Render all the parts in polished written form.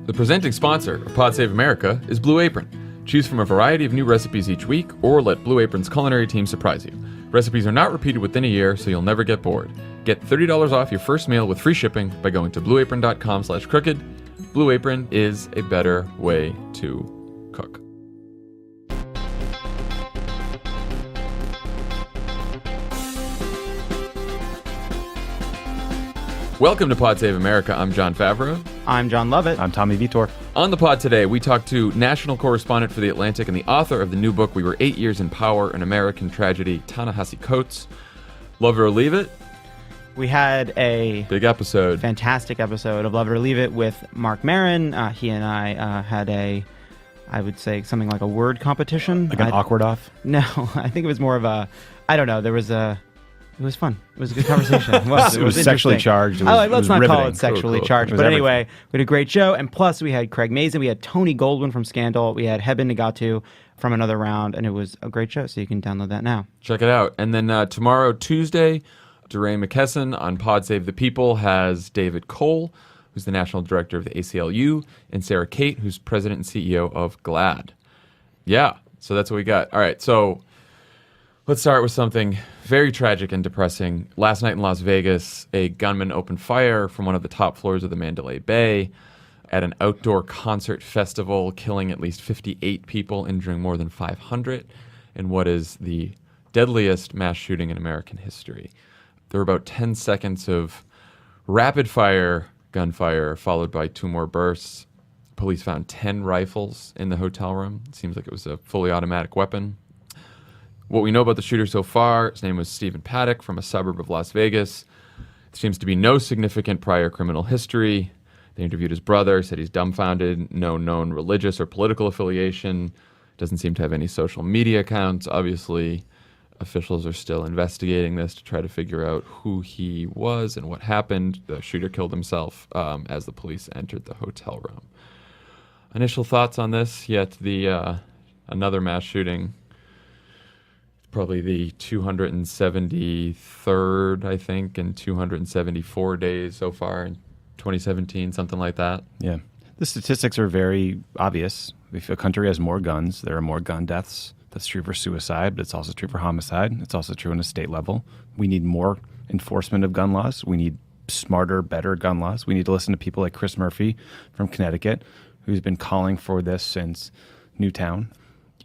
The presenting sponsor of Pod Save America is Blue Apron. Choose from a variety of new recipes each week, or let Blue Apron's culinary team surprise you. Recipes are not repeated within a year, so you'll never get bored. Get $30 off your first meal with free shipping by going to blueapron.com/crooked. Blue Apron is a better way to cook. Welcome to Pod Save America. I'm Jon Favreau. I'm Jon Lovett. I'm Tommy Vietor. On the pod today, we talk to national correspondent for The Atlantic and the author of the new book, We Were 8 Years in Power, An American Tragedy, Ta-Nehisi Coates. Love it or leave it. We had a big episode. Fantastic episode of Love It or Leave It with Mark Maron. He and I had I would say something like a word competition. Like an awkward off? No, I think it was more of a, I don't know, it was fun. It was a good conversation. It was sexually charged. Let's not riveting. call it sexually charged. But anyway, we had a great show. And plus, we had Craig Mazin. We had Tony Goldwyn from Scandal. We had Heben Nagatu from Another Round. And it was a great show. So you can download that now. Check it out. And then tomorrow, Tuesday, DeRay McKesson on Pod Save the People has David Cole, who's the national director of the ACLU, and Sarah Kate, who's president and CEO of GLAAD. Yeah. So that's what we got. All right. So let's start with something very tragic and depressing. Last night in Las Vegas, a gunman opened fire from one of the top floors of the Mandalay Bay at an outdoor concert festival, killing at least 58 people, injuring more than 500 in what is the deadliest mass shooting in American history. There were about 10 seconds of rapid-fire gunfire, followed by 2 more bursts. Police found 10 rifles in the hotel room. It seems like it was a fully automatic weapon. What we know about the shooter so far, his name was Stephen Paddock from a suburb of Las Vegas. There seems to be no significant prior criminal history. They interviewed his brother, said he's dumbfounded, no known religious or political affiliation, doesn't seem to have any social media accounts. Obviously, officials are still investigating this to try to figure out who he was and what happened. The shooter killed himself as the police entered the hotel room. Initial thoughts on this? Yet another mass shooting. Probably the 273rd, I think, in 274 days so far in 2017, something like that. Yeah. The statistics are very obvious. If a country has more guns, there are more gun deaths. That's true for suicide, but it's also true for homicide. It's also true on a state level. We need more enforcement of gun laws. We need smarter, better gun laws. We need to listen to people like Chris Murphy from Connecticut, who's been calling for this since Newtown.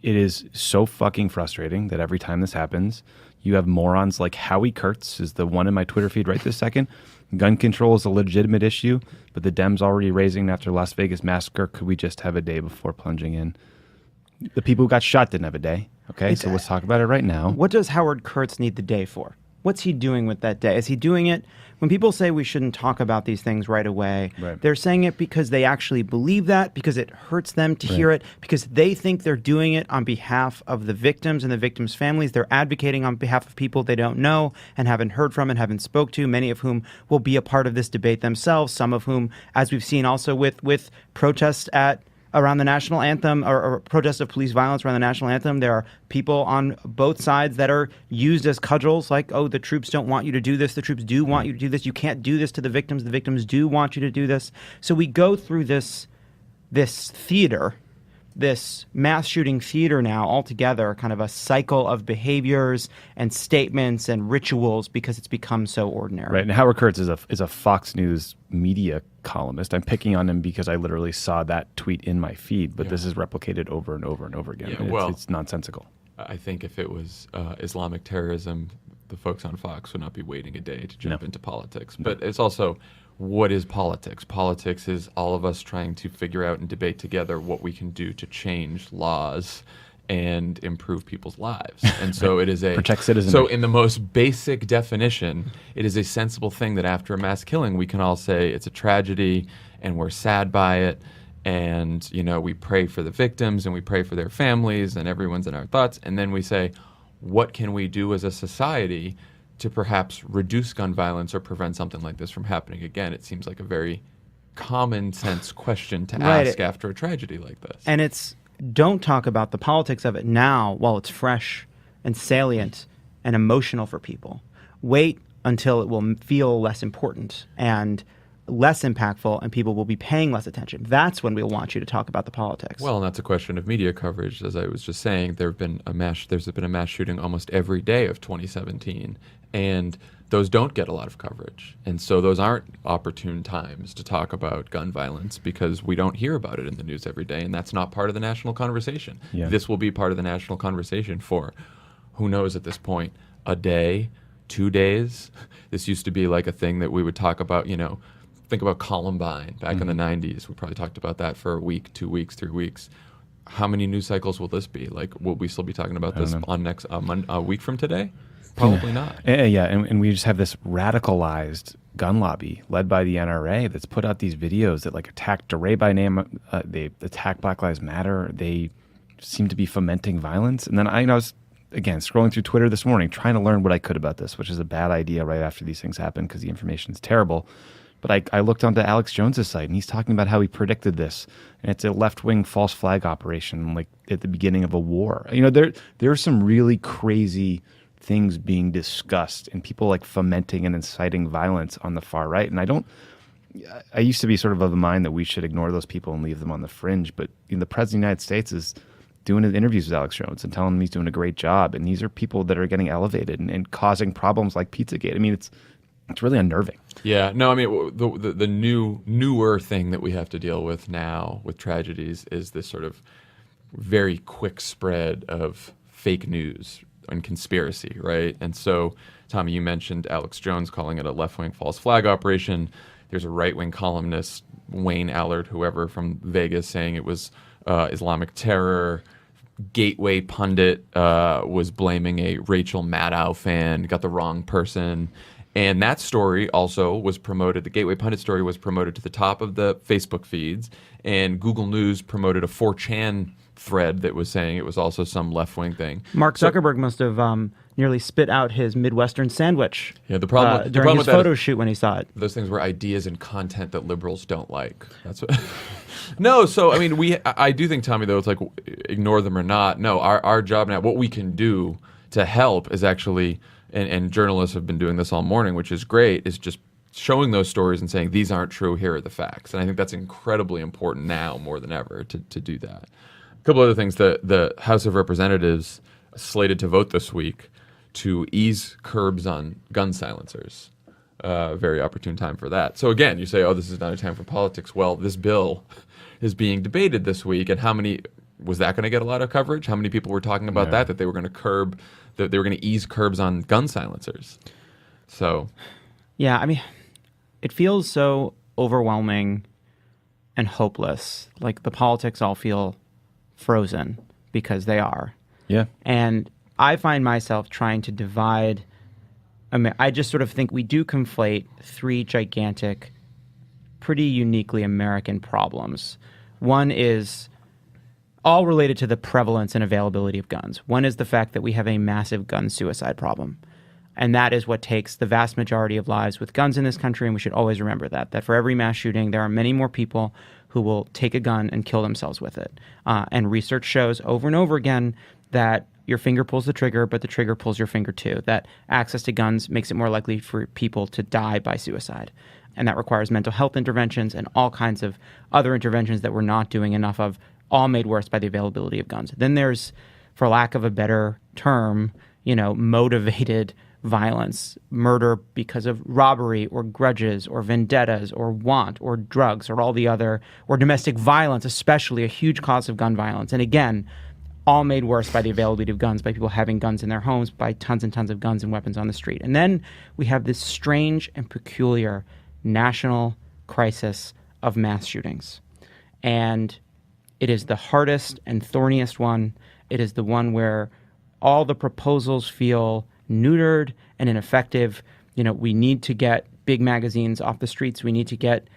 It is so fucking frustrating that every time this happens, you have morons like Howie Kurtz, is the one in my Twitter feed right this second. Gun control is a legitimate issue, but the Dems already raising after Las Vegas massacre. Could we just have a day before plunging in? The people who got shot didn't have a day. Okay, so let's talk about it right now. What does Howard Kurtz need the day for? What's he doing with that day? Is he doing it when people say we shouldn't talk about these things right away? Right. They're saying it because they actually believe that, because it hurts them to hear it, because they think they're doing it on behalf of the victims and the victims' families. They're advocating on behalf of people they don't know and haven't heard from and haven't spoke to, many of whom will be a part of this debate themselves, some of whom, as we've seen also with protests around the national anthem or protests of police violence around the national anthem. There are people on both sides that are used as cudgels, like, oh, the troops don't want you to do this. The troops do want you to do this. You can't do this to the victims. The victims do want you to do this. So we go through this theater, this mass shooting theater now altogether, kind of a cycle of behaviors and statements and rituals because it's become so ordinary. Right, and Howard Kurtz is a Fox News media columnist. I'm picking on him because I literally saw that tweet in my feed, but this is replicated over and over and over again. Yeah, it's nonsensical. I think if it was Islamic terrorism, the folks on Fox would not be waiting a day to jump into politics. But it's also, what is politics? Politics is all of us trying to figure out and debate together what we can do to change laws and improve people's lives. And so it is protect citizens. So in the most basic definition, it is a sensible thing that after a mass killing, we can all say it's a tragedy and we're sad by it. And, we pray for the victims and we pray for their families and everyone's in our thoughts. And then we say, what can we do as a society to perhaps reduce gun violence or prevent something like this from happening again? It seems like a very common sense question to ask after a tragedy like this. And it's, don't talk about the politics of it now while it's fresh and salient and emotional for people. Wait until it will feel less important and less impactful and people will be paying less attention. That's when we'll want you to talk about the politics. Well, and that's a question of media coverage. As I was just saying, there's been a mass shooting almost every day of 2017, and those don't get a lot of coverage. And so those aren't opportune times to talk about gun violence because we don't hear about it in the news every day, and that's not part of the national conversation. Yeah. This will be part of the national conversation for, who knows at this point, a day, 2 days. This used to be like a thing that we would talk about, think about Columbine back in the 90s. We probably talked about that for a week, 2 weeks, 3 weeks. How many news cycles will this be? Like, will we still be talking about this on next a week from today? Probably not. Yeah, and we just have this radicalized gun lobby led by the NRA that's put out these videos that like attack DeRay by name, they attack Black Lives Matter. They seem to be fomenting violence. And then I was, again, scrolling through Twitter this morning, trying to learn what I could about this, which is a bad idea right after these things happen because the information is terrible. But I looked onto Alex Jones's site, and he's talking about how he predicted this, and it's a left-wing false flag operation, like at the beginning of a war. There are some really crazy things being discussed, and people like fomenting and inciting violence on the far right. And I used to be sort of the mind that we should ignore those people and leave them on the fringe. But the president of the United States is doing interviews with Alex Jones and telling him he's doing a great job. And these are people that are getting elevated and causing problems like Pizzagate. I mean, it's really unnerving. Yeah, no, I mean, the newer thing that we have to deal with now with tragedies is this sort of very quick spread of fake news and conspiracy, right? And so, Tommy, you mentioned Alex Jones calling it a left-wing false flag operation. There's a right-wing columnist, Wayne Allard, whoever, from Vegas, saying it was Islamic terror. Gateway pundit was blaming a Rachel Maddow fan, got the wrong person. And that story also was promoted, the Gateway Pundit story was promoted to the top of the Facebook feeds, and Google News promoted a 4chan thread that was saying it was also some left-wing thing. Mark Zuckerberg must have nearly spit out his Midwestern sandwich problem during his with photo shoot when he saw it. Those things were ideas and content that liberals don't like. That's what. No, so I mean, I do think, Tommy, though, it's like ignore them or not. No, our job now, what we can do to help is actually, and journalists have been doing this all morning, which is great, is just showing those stories and saying these aren't true, here are the facts. And I think that's incredibly important now more than ever to do that. A couple other things. The House of Representatives slated to vote this week to ease curbs on gun silencers. Very opportune time for that. So again, you say, oh, this is not a time for politics. Well, this bill is being debated this week, and was that going to get a lot of coverage? How many people were talking about that they were going to ease curbs on gun silencers? So, yeah, I mean, it feels so overwhelming and hopeless. Like the politics all feel frozen because they are. Yeah. And I find myself trying to divide. I just sort of think we do conflate three gigantic, pretty uniquely American problems. One is all related to the prevalence and availability of guns. One is the fact that we have a massive gun suicide problem. And that is what takes the vast majority of lives with guns in this country, and we should always remember that for every mass shooting, there are many more people who will take a gun and kill themselves with it. And research shows over and over again that your finger pulls the trigger, but the trigger pulls your finger too. That access to guns makes it more likely for people to die by suicide. And that requires mental health interventions and all kinds of other interventions that we're not doing enough of, all made worse by the availability of guns. Then there's, for lack of a better term, motivated violence, murder because of robbery or grudges or vendettas or want or drugs or all the other, or domestic violence, especially a huge cause of gun violence. And again, all made worse by the availability of guns, by people having guns in their homes, by tons and tons of guns and weapons on the street. And then we have this strange and peculiar national crisis of mass shootings. And it is the hardest and thorniest one. It is the one where all the proposals feel neutered and ineffective. We need to get big magazines off the streets. We need to get,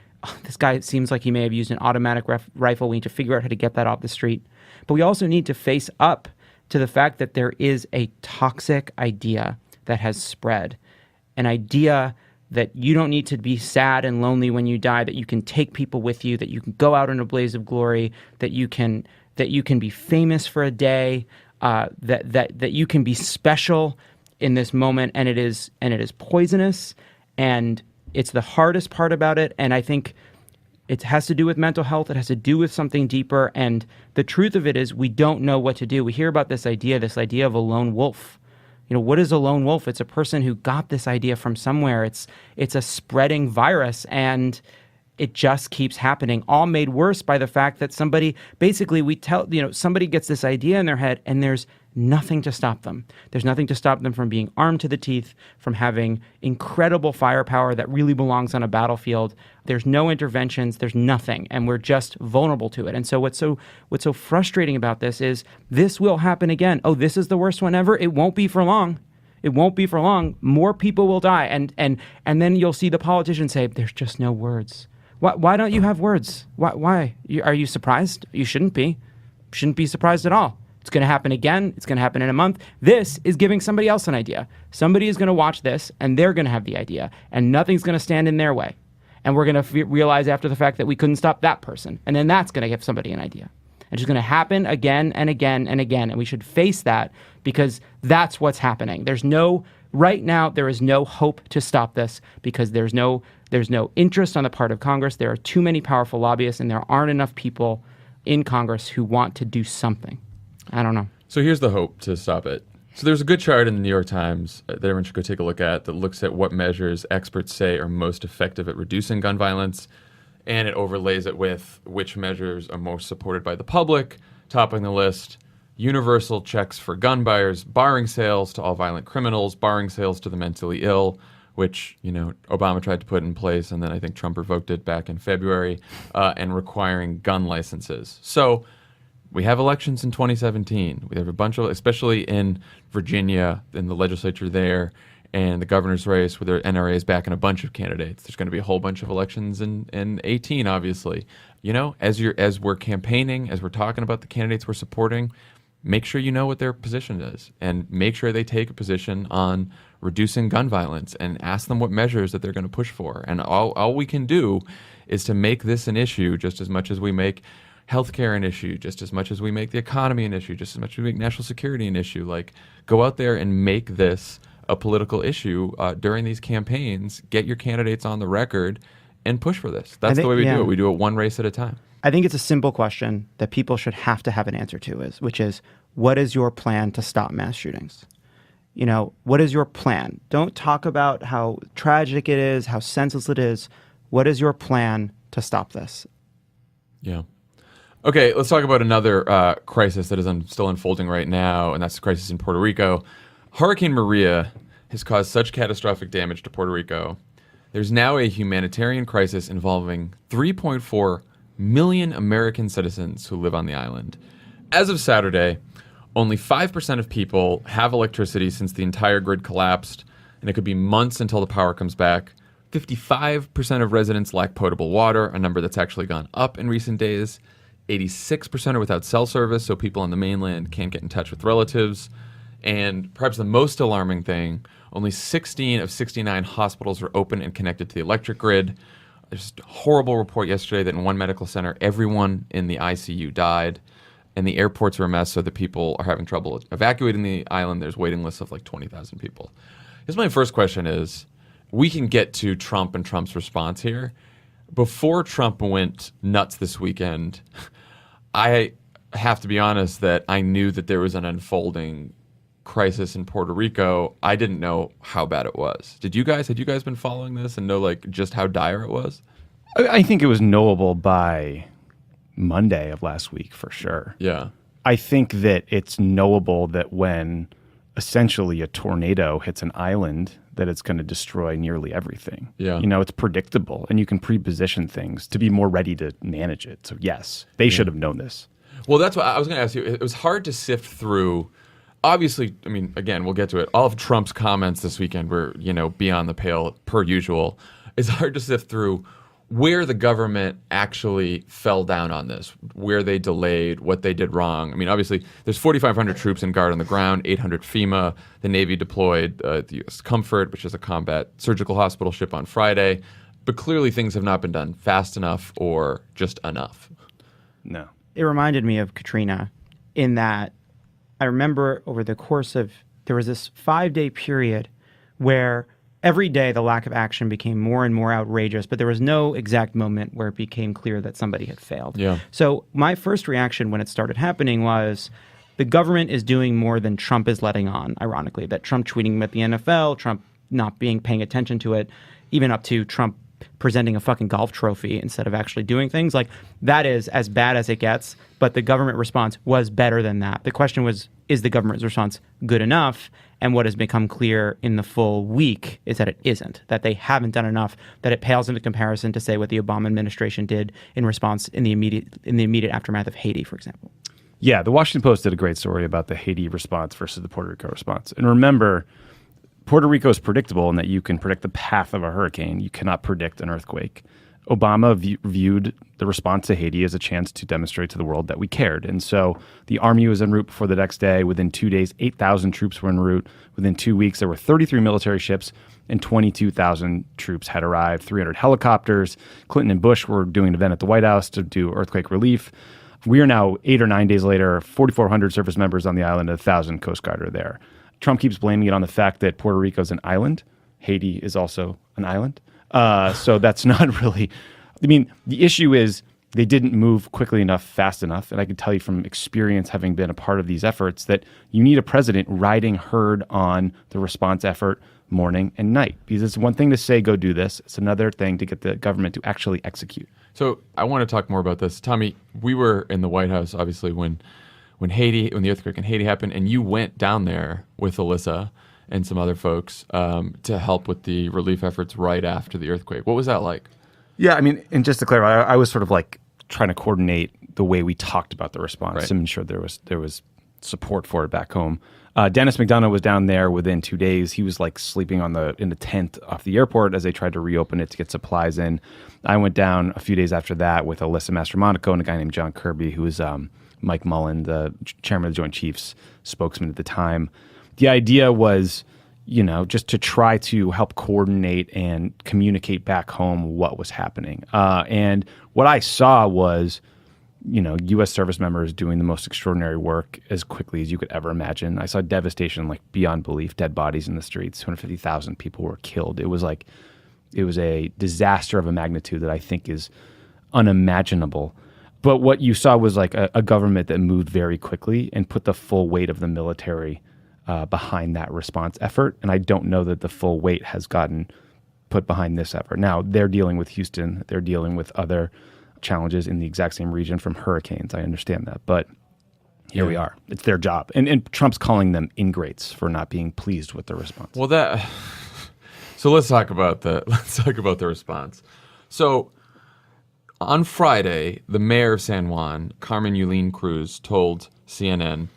this guy seems like he may have used an automatic rifle. We need to figure out how to get that off the street. But we also need to face up to the fact that there is a toxic idea that has spread, an idea that you don't need to be sad and lonely when you die, that you can take people with you, that you can go out in a blaze of glory, that you can be famous for a day, that you can be special in this moment, and it is poisonous, and It's the hardest part about it, and I think it has to do with mental health. It has to do with something deeper, and the truth of it is we don't know what to do. We hear about this idea of a lone wolf. What is a lone wolf? It's a person who got this idea from somewhere. It's a spreading virus, and it just keeps happening, all made worse by the fact that somebody gets this idea in their head and there's nothing to stop them. There's nothing to stop them from being armed to the teeth, from having incredible firepower that really belongs on a battlefield. There's no interventions, there's nothing, and we're just vulnerable to it. And so what's so frustrating about this is this will happen again. Oh, this is the worst one ever? It won't be for long. It won't be for long. More people will die. And then you'll see the politicians say, there's just no words. Why don't you have words? Why? Are you surprised? You shouldn't be. Shouldn't be surprised at all. It's going to happen again. It's going to happen in a month. This is giving somebody else an idea. Somebody is going to watch this, and they're going to have the idea, and nothing's going to stand in their way. And we're going to realize after the fact that we couldn't stop that person, and then that's going to give somebody an idea. It's just going to happen again and again and again, and we should face that because that's what's happening. Right now, there is no hope to stop this because there's no interest on the part of Congress. There are too many powerful lobbyists, and there aren't enough people in Congress who want to do something. I don't know. So here's the hope to stop it. So there's a good chart in the New York Times that everyone should go take a look at that looks at what measures experts say are most effective at reducing gun violence, and it overlays it with which measures are most supported by the public, topping the list. Universal checks for gun buyers, barring sales to all violent criminals, barring sales to the mentally ill, which, Obama tried to put in place, and then I think Trump revoked it back in February, and requiring gun licenses. So we have elections in 2017. We have a bunch of, especially in Virginia, in the legislature there, and the governor's race, where the NRA is backing a bunch of candidates. There's going to be a whole bunch of elections in 18, obviously. As we're campaigning, as we're talking about the candidates we're supporting, make sure you know what their position is, and make sure they take a position on reducing gun violence, and ask them what measures that they're going to push for. And all we can do is to make this an issue just as much as we make healthcare an issue, just as much as we make the economy an issue, just as much as we make national security an issue. Like, go out there and make this a political issue during these campaigns. Get your candidates on the record and push for this. That's the way we do it. We do it one race at a time. I think it's a simple question that people should have to have an answer to, which is, what is your plan to stop mass shootings? What is your plan? Don't talk about how tragic it is, how senseless it is. What is your plan to stop this? Yeah. Okay, let's talk about another crisis that is still unfolding right now, and that's the crisis in Puerto Rico. Hurricane Maria has caused such catastrophic damage to Puerto Rico. There's now a humanitarian crisis involving 3.4 million American citizens who live on the island. As of Saturday, only 5% of people have electricity since the entire grid collapsed, and it could be months until the power comes back. 55% of residents lack potable water, a number that's actually gone up in recent days. 86% are without cell service, so people on the mainland can't get in touch with relatives. And perhaps the most alarming thing, only 16 of 69 hospitals are open and connected to the electric grid. There's a horrible report yesterday that in one medical center, everyone in the ICU died, and the airports are a mess, so the people are having trouble evacuating the island. There's waiting lists of like 20,000 people. Here's my first question is, we can get to Trump and Trump's response here. Before Trump went nuts this weekend, I have to be honest that I knew that there was an unfolding crisis in Puerto Rico. I didn't know how bad it was. Had you guys been following this and know just how dire it was? I think it was knowable by Monday of last week for sure. Yeah. I think that it's knowable that when essentially a tornado hits an island, that it's going to destroy nearly everything. Yeah. It's predictable, and you can pre-position things to be more ready to manage it. So yes, they should have known this. Well, that's what I was going to ask you. It was hard to sift through. Obviously, I mean, again, we'll get to it. All of Trump's comments this weekend were, beyond the pale per usual. It's hard to sift through where the government actually fell down on this, where they delayed, what they did wrong. I mean, obviously, there's 4,500 troops in guard on the ground, 800 FEMA. The Navy deployed the U.S. Comfort, which is a combat surgical hospital ship, on Friday. But clearly, things have not been done fast enough or just enough. No. It reminded me of Katrina in that I remember over the course of, there was this 5-day period where every day the lack of action became more and more outrageous, but there was no exact moment where it became clear that somebody had failed. Yeah. So my first reaction when it started happening was the government is doing more than Trump is letting on, ironically, that Trump tweeting at the NFL, Trump not paying attention to it, even up to Trump presenting a fucking golf trophy instead of actually doing things. Like, that is as bad as it gets, but the government response was better than that. The question was, is the government's response good enough? And what has become clear in the full week is that it isn't, that they haven't done enough, that it pales into comparison to, say, what the Obama administration did in response in the immediate aftermath of Haiti, for example. Yeah, the Washington Post did a great story about the Haiti response versus the Puerto Rico response. And remember, Puerto Rico is predictable in that you can predict the path of a hurricane. You cannot predict an earthquake. Obama viewed the response to Haiti as a chance to demonstrate to the world that we cared. And so the army was en route before the next day. Within 2 days, 8,000 troops were en route. Within 2 weeks, there were 33 military ships and 22,000 troops had arrived, 300 helicopters. Clinton and Bush were doing an event at the White House to do earthquake relief. We are now 8 or 9 days later, 4,400 service members on the island, 1,000 Coast Guard are there. Trump keeps blaming it on the fact that Puerto Rico is an island. Haiti is also an island. So that's not really, I mean, the issue is they didn't move quickly enough, fast enough. And I can tell you from experience, having been a part of these efforts, that you need a president riding herd on the response effort morning and night. Because it's one thing to say, go do this. It's another thing to get the government to actually execute. So I want to talk more about this. Tommy, we were in the White House, obviously, when the earthquake in Haiti happened, and you went down there with Alyssa and some other folks to help with the relief efforts right after the earthquake. What was that like? Yeah, I mean, and just to clarify, I was sort of like trying to coordinate the way we talked about the response and ensure there was support for it back home. Dennis McDonough was down there within 2 days. He was like sleeping in the tent off the airport as they tried to reopen it to get supplies in. I went down a few days after that with Alyssa Mastromonaco and a guy named John Kirby, who was Mike Mullen, the chairman of the Joint Chiefs, spokesman at the time. The idea was, just to try to help coordinate and communicate back home what was happening. And what I saw was, U.S. service members doing the most extraordinary work as quickly as you could ever imagine. I saw devastation like beyond belief, dead bodies in the streets, 250,000 people were killed. It was a disaster of a magnitude that I think is unimaginable. But what you saw was like a government that moved very quickly and put the full weight of the military behind that response effort. And I don't know that the full weight has gotten put behind this effort. Now, they're dealing with Houston. They're dealing with other challenges in the exact same region from hurricanes. I understand that. But here we are. It's their job. And Trump's calling them ingrates for not being pleased with the response. Well, so let's talk about the response. So on Friday, the mayor of San Juan, Carmen Yulín Cruz, told CNN,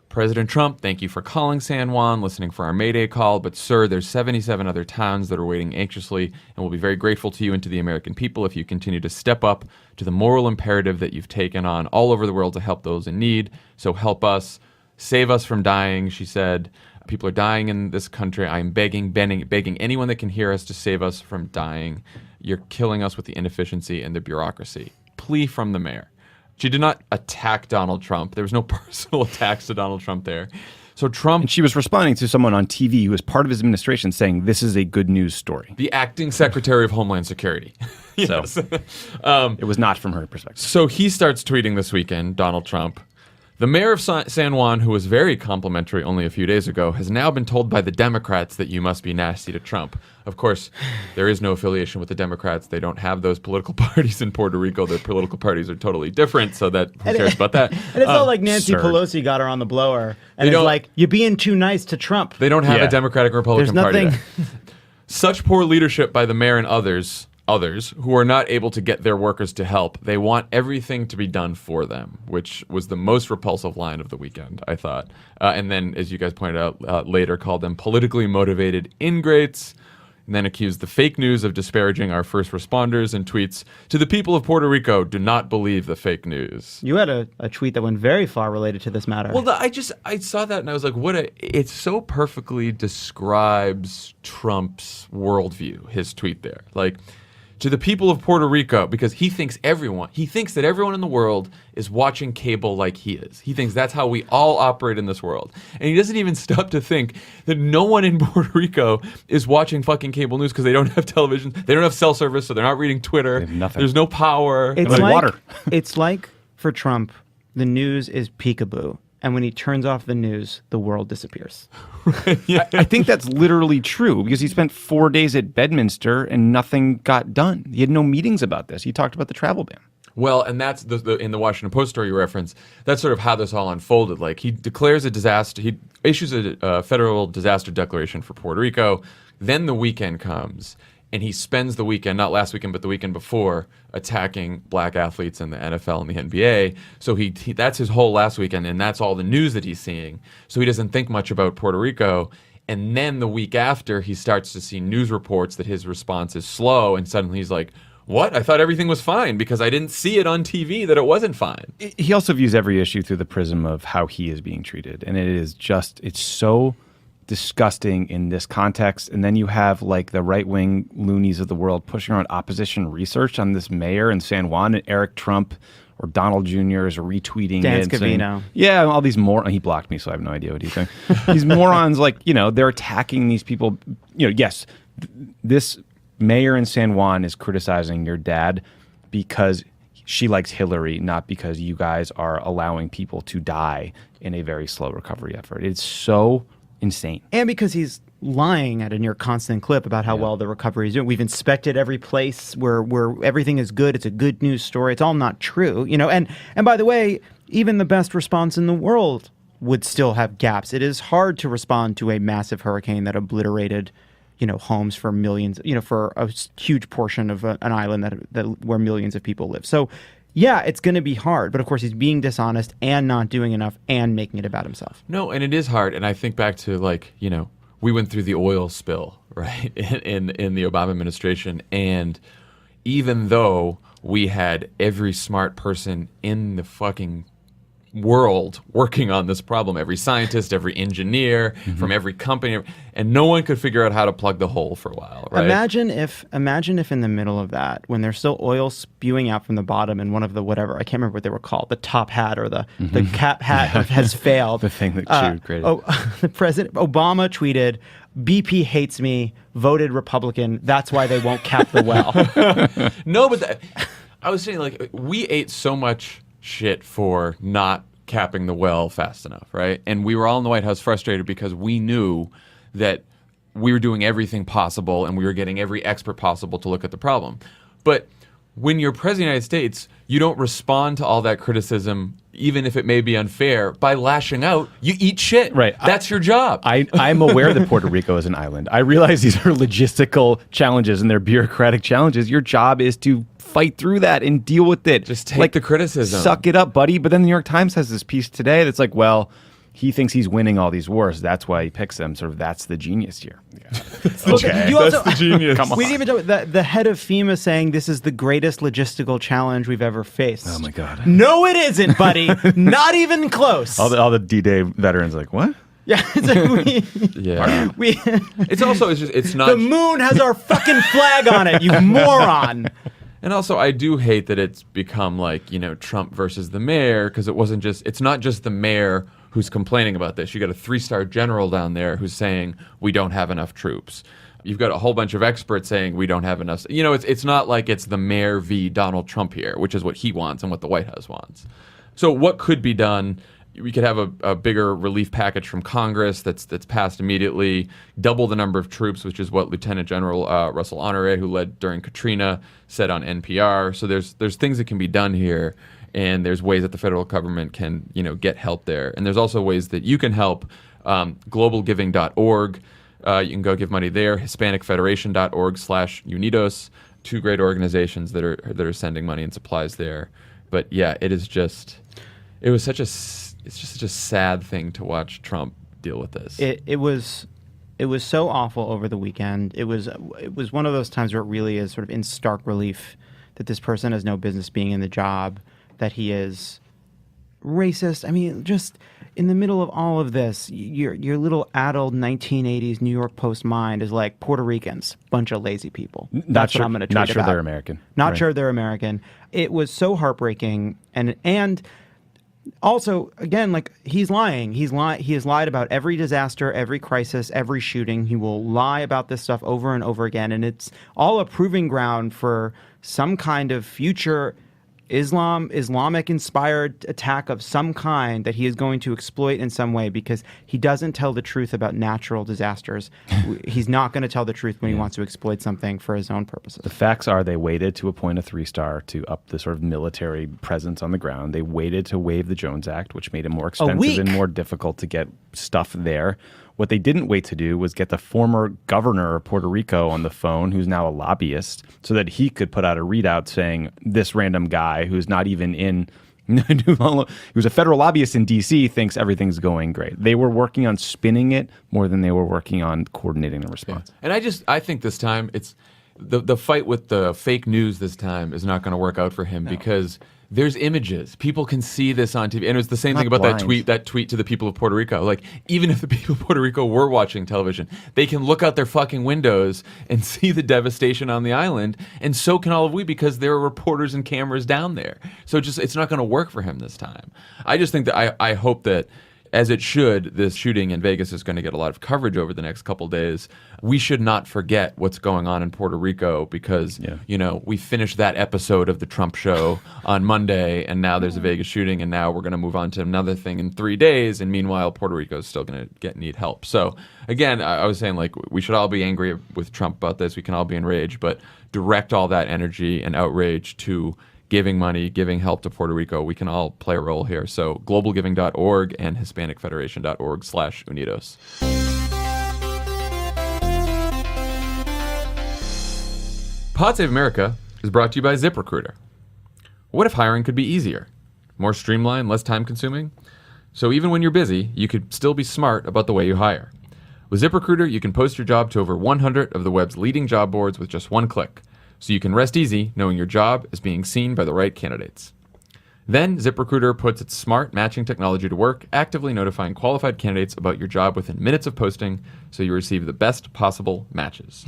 President Trump, thank you for calling San Juan, listening for our Mayday call, but sir, there's 77 other towns that are waiting anxiously, and we'll be very grateful to you and to the American people if you continue to step up to the moral imperative that you've taken on all over the world to help those in need. So help us, save us from dying, she said. People are dying in this country. I'm begging anyone that can hear us to save us from dying. You're killing us with the inefficiency and the bureaucracy. Plea from the mayor. She did not attack Donald Trump. There was no personal attacks to Donald Trump there. So Trump... And she was responding to someone on TV who was part of his administration saying, this is a good news story. The acting Secretary of Homeland Security. Yes. So it was not from her perspective. So he starts tweeting this weekend, Donald Trump. The mayor of San Juan, who was very complimentary only a few days ago, has now been told by the Democrats that you must be nasty to Trump. Of course, there is no affiliation with the Democrats. They don't have those political parties in Puerto Rico. Their political parties are totally different, so who cares about that? And it's not like Nancy Pelosi got her on the blower and it's like, you're being too nice to Trump. They don't have a Democratic or Republican party there. Such poor leadership by the mayor and others who are not able to get their workers to help. They want everything to be done for them, which was the most repulsive line of the weekend, I thought. And then, as you guys pointed out later, called them politically motivated ingrates, and then accused the fake news of disparaging our first responders and tweets, to the people of Puerto Rico, do not believe the fake news. You had a tweet that went very far related to this matter. Well, I saw that and I was like, it so perfectly describes Trump's worldview, his tweet there. Like, to the people of Puerto Rico, because he thinks that everyone in the world is watching cable like he is. He thinks that's how we all operate in this world. And he doesn't even stop to think that no one in Puerto Rico is watching fucking cable news because they don't have television, they don't have cell service, so they're not reading Twitter. They have nothing. There's no power. It's like like water. It's like for Trump, the news is peekaboo. And when he turns off the news, the world disappears. I think that's literally true because he spent 4 days at Bedminster and nothing got done. He had no meetings about this. He talked about the travel ban. Well, and that's in the Washington Post story you reference. That's sort of how this all unfolded. Like, he declares a disaster. He issues a federal disaster declaration for Puerto Rico. Then the weekend comes, and he spends the weekend, not last weekend, but the weekend before, attacking black athletes in the NFL and the NBA. So he that's his whole last weekend, and that's all the news that he's seeing. So he doesn't think much about Puerto Rico. And then the week after, he starts to see news reports that his response is slow, and suddenly he's like, what? I thought everything was fine because I didn't see it on TV that it wasn't fine. He also views every issue through the prism of how he is being treated. And it's so disgusting in this context. And then you have like the right-wing loonies of the world pushing around opposition research on this mayor in San Juan, and Eric Trump or Donald Jr. is retweeting Dan it. Saying, Scavino. yeah, all these he blocked me, so I have no idea what he's saying. These morons, like, they're attacking these people. Yes, this mayor in San Juan is criticizing your dad because she likes Hillary, not because you guys are allowing people to die in a very slow recovery effort. It's so insane. And because he's lying at a near constant clip about how well the recovery is doing. We've inspected every place where everything is good. It's a good news story. It's all not true, And by the way, even the best response in the world would still have gaps. It is hard to respond to a massive hurricane that obliterated homes for millions, for a huge portion of an island that where millions of people live. So, yeah, it's going to be hard. But of course, he's being dishonest and not doing enough and making it about himself. No, and it is hard. And I think back to we went through the oil spill, right, in the Obama administration. And even though we had every smart person in the fucking world working on this problem, every scientist, every engineer from every company, and no one could figure out how to plug the hole for a while, right? Imagine if in the middle of that, when there's still oil spewing out from the bottom and one of the whatever, I can't remember what they were called, the top hat or the cap hat has failed. The thing that Chu created. The President Obama tweeted, BP hates me, voted Republican, that's why they won't cap the well. No, but I was saying, we ate so much shit for not capping the well fast enough, right? And we were all in the White House frustrated because we knew that we were doing everything possible and we were getting every expert possible to look at the problem. But when you're president of the United States, you don't respond to all that criticism, even if it may be unfair, by lashing out. You eat shit. Right. That's your job. I'm aware that Puerto Rico is an island. I realize these are logistical challenges and they're bureaucratic challenges. Your job is to fight through that and deal with it. Just take the criticism. Suck it up, buddy. But then the New York Times has this piece today that's like, well, he thinks he's winning all these wars. That's why he picks them. Sort of, that's the genius here. Okay. That's the genius. Come on. We didn't even know the head of FEMA saying this is the greatest logistical challenge we've ever faced. Oh my God. No, it isn't, buddy. Not even close. All the D-Day veterans are like, what? Yeah, it's it's not. The moon has our fucking flag on it, you moron. And also, I do hate that it's become Trump versus the mayor, because it's not just the mayor who's complaining about this. You got a 3-star general down there who's saying we don't have enough troops. You've got a whole bunch of experts saying we don't have enough. It's not like it's the mayor v. Donald Trump here, which is what he wants and what the White House wants. So what could be done? We could have a bigger relief package from Congress that's passed immediately, double the number of troops, which is what Lieutenant General Russell Honore, who led during Katrina, said on NPR. So there's things that can be done here, and there's ways that the federal government can get help there. And there's also ways that you can help. Globalgiving.org, you can go give money there. HispanicFederation.org/Unidos, 2 great organizations that are sending money and supplies there. But yeah, it's just such a sad thing to watch Trump deal with this. It was so awful over the weekend. It was one of those times where it really is sort of in stark relief that this person has no business being in the job that he is racist. I mean, just in the middle of all of this, your little addled 1980s New York Post mind is like Puerto Ricans, bunch of lazy people. That's what I'm going to tweet Not sure about. they're American. Not Right. sure they're American. It was so heartbreaking, and also, again, like he's lying. He has lied about every disaster, every crisis, every shooting. He will lie about this stuff over and over again, and it's all a proving ground for some kind of future Islamic-inspired attack of some kind that he is going to exploit in some way because he doesn't tell the truth about natural disasters. He's not going to tell the truth when he wants to exploit something for his own purposes. The facts are they waited to appoint a 3-star to up the sort of military presence on the ground. They waited to waive the Jones Act, which made it more expensive and more difficult to get stuff there. What they didn't wait to do was get the former governor of Puerto Rico on the phone, who's now a lobbyist, so that he could put out a readout saying this random guy who's not even in who's a federal lobbyist in D.C. thinks everything's going great. They were working on spinning it more than they were working on coordinating the response. And I think this time it's the fight with the fake news this time is not going to work out for him because there's images. People can see this on TV. And it was the same thing about that tweet to the people of Puerto Rico. Like, even if the people of Puerto Rico were watching television, they can look out their fucking windows and see the devastation on the island. And so can all of we because there are reporters and cameras down there. So it's not going to work for him this time. I just think that I hope that, as it should, this shooting in Vegas is going to get a lot of coverage over the next couple days. We should not forget what's going on in Puerto Rico because, we finished that episode of the Trump show on Monday, and now there's a Vegas shooting, and now we're going to move on to another thing in 3 days, and meanwhile, Puerto Rico is still going to need help. So, again, I was saying, like, we should all be angry with Trump about this. We can all be enraged, but direct all that energy and outrage to giving money, giving help to Puerto Rico. We can all play a role here. So globalgiving.org and HispanicFederation.org/Unidos. Pod Save America is brought to you by ZipRecruiter. What if hiring could be easier? More streamlined, less time consuming? So even when you're busy, you could still be smart about the way you hire. With ZipRecruiter, you can post your job to over 100 of the web's leading job boards with just one click. So you can rest easy knowing your job is being seen by the right candidates. Then ZipRecruiter puts its smart matching technology to work, actively notifying qualified candidates about your job within minutes of posting so you receive the best possible matches.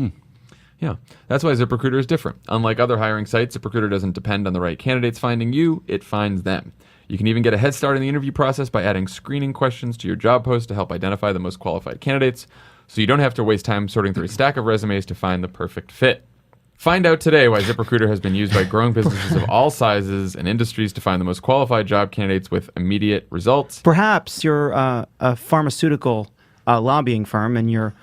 Yeah, that's why ZipRecruiter is different. Unlike other hiring sites, ZipRecruiter doesn't depend on the right candidates finding you, it finds them. You can even get a head start in the interview process by adding screening questions to your job post to help identify the most qualified candidates, so you don't have to waste time sorting through a stack of resumes to find the perfect fit. Find out today why ZipRecruiter has been used by growing businesses of all sizes and industries to find the most qualified job candidates with immediate results. Perhaps you're a pharmaceutical lobbying firm and you're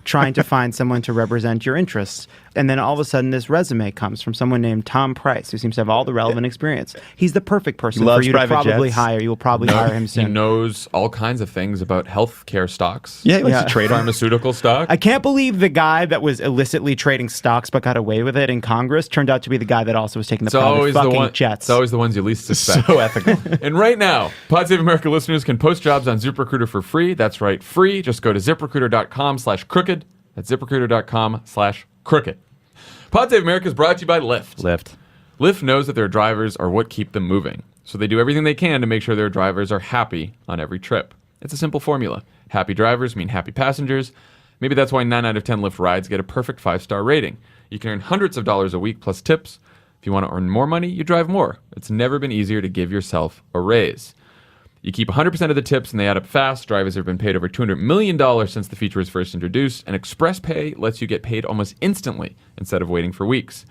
trying to find someone to represent your interests. And then all of a sudden this resume comes from someone named Tom Price, who seems to have all the relevant experience. He's the perfect person for you to probably hire. You will probably hire him soon. He knows all kinds of things about healthcare stocks. Yeah, he likes to trade pharmaceutical stock. I can't believe the guy that was illicitly trading stocks but got away with it in Congress turned out to be the guy that also was taking the private fucking jets. It's always the ones you least suspect. So ethical. And right now, Pod Save America listeners can post jobs on ZipRecruiter for free. That's right, free. Just go to ZipRecruiter.com/crooked. That's ZipRecruiter.com/crooked. Pod Save America is brought to you by Lyft. Lyft knows that their drivers are what keep them moving, so they do everything they can to make sure their drivers are happy on every trip. It's a simple formula. Happy drivers mean happy passengers. Maybe that's why 9 out of 10 Lyft rides get a perfect 5-star rating. You can earn hundreds of dollars a week plus tips. If you want to earn more money, you drive more. It's never been easier to give yourself a raise. You keep 100% of the tips and they add up fast. Drivers have been paid over $200 million since the feature was first introduced, and Express Pay lets you get paid almost instantly instead of waiting for weeks.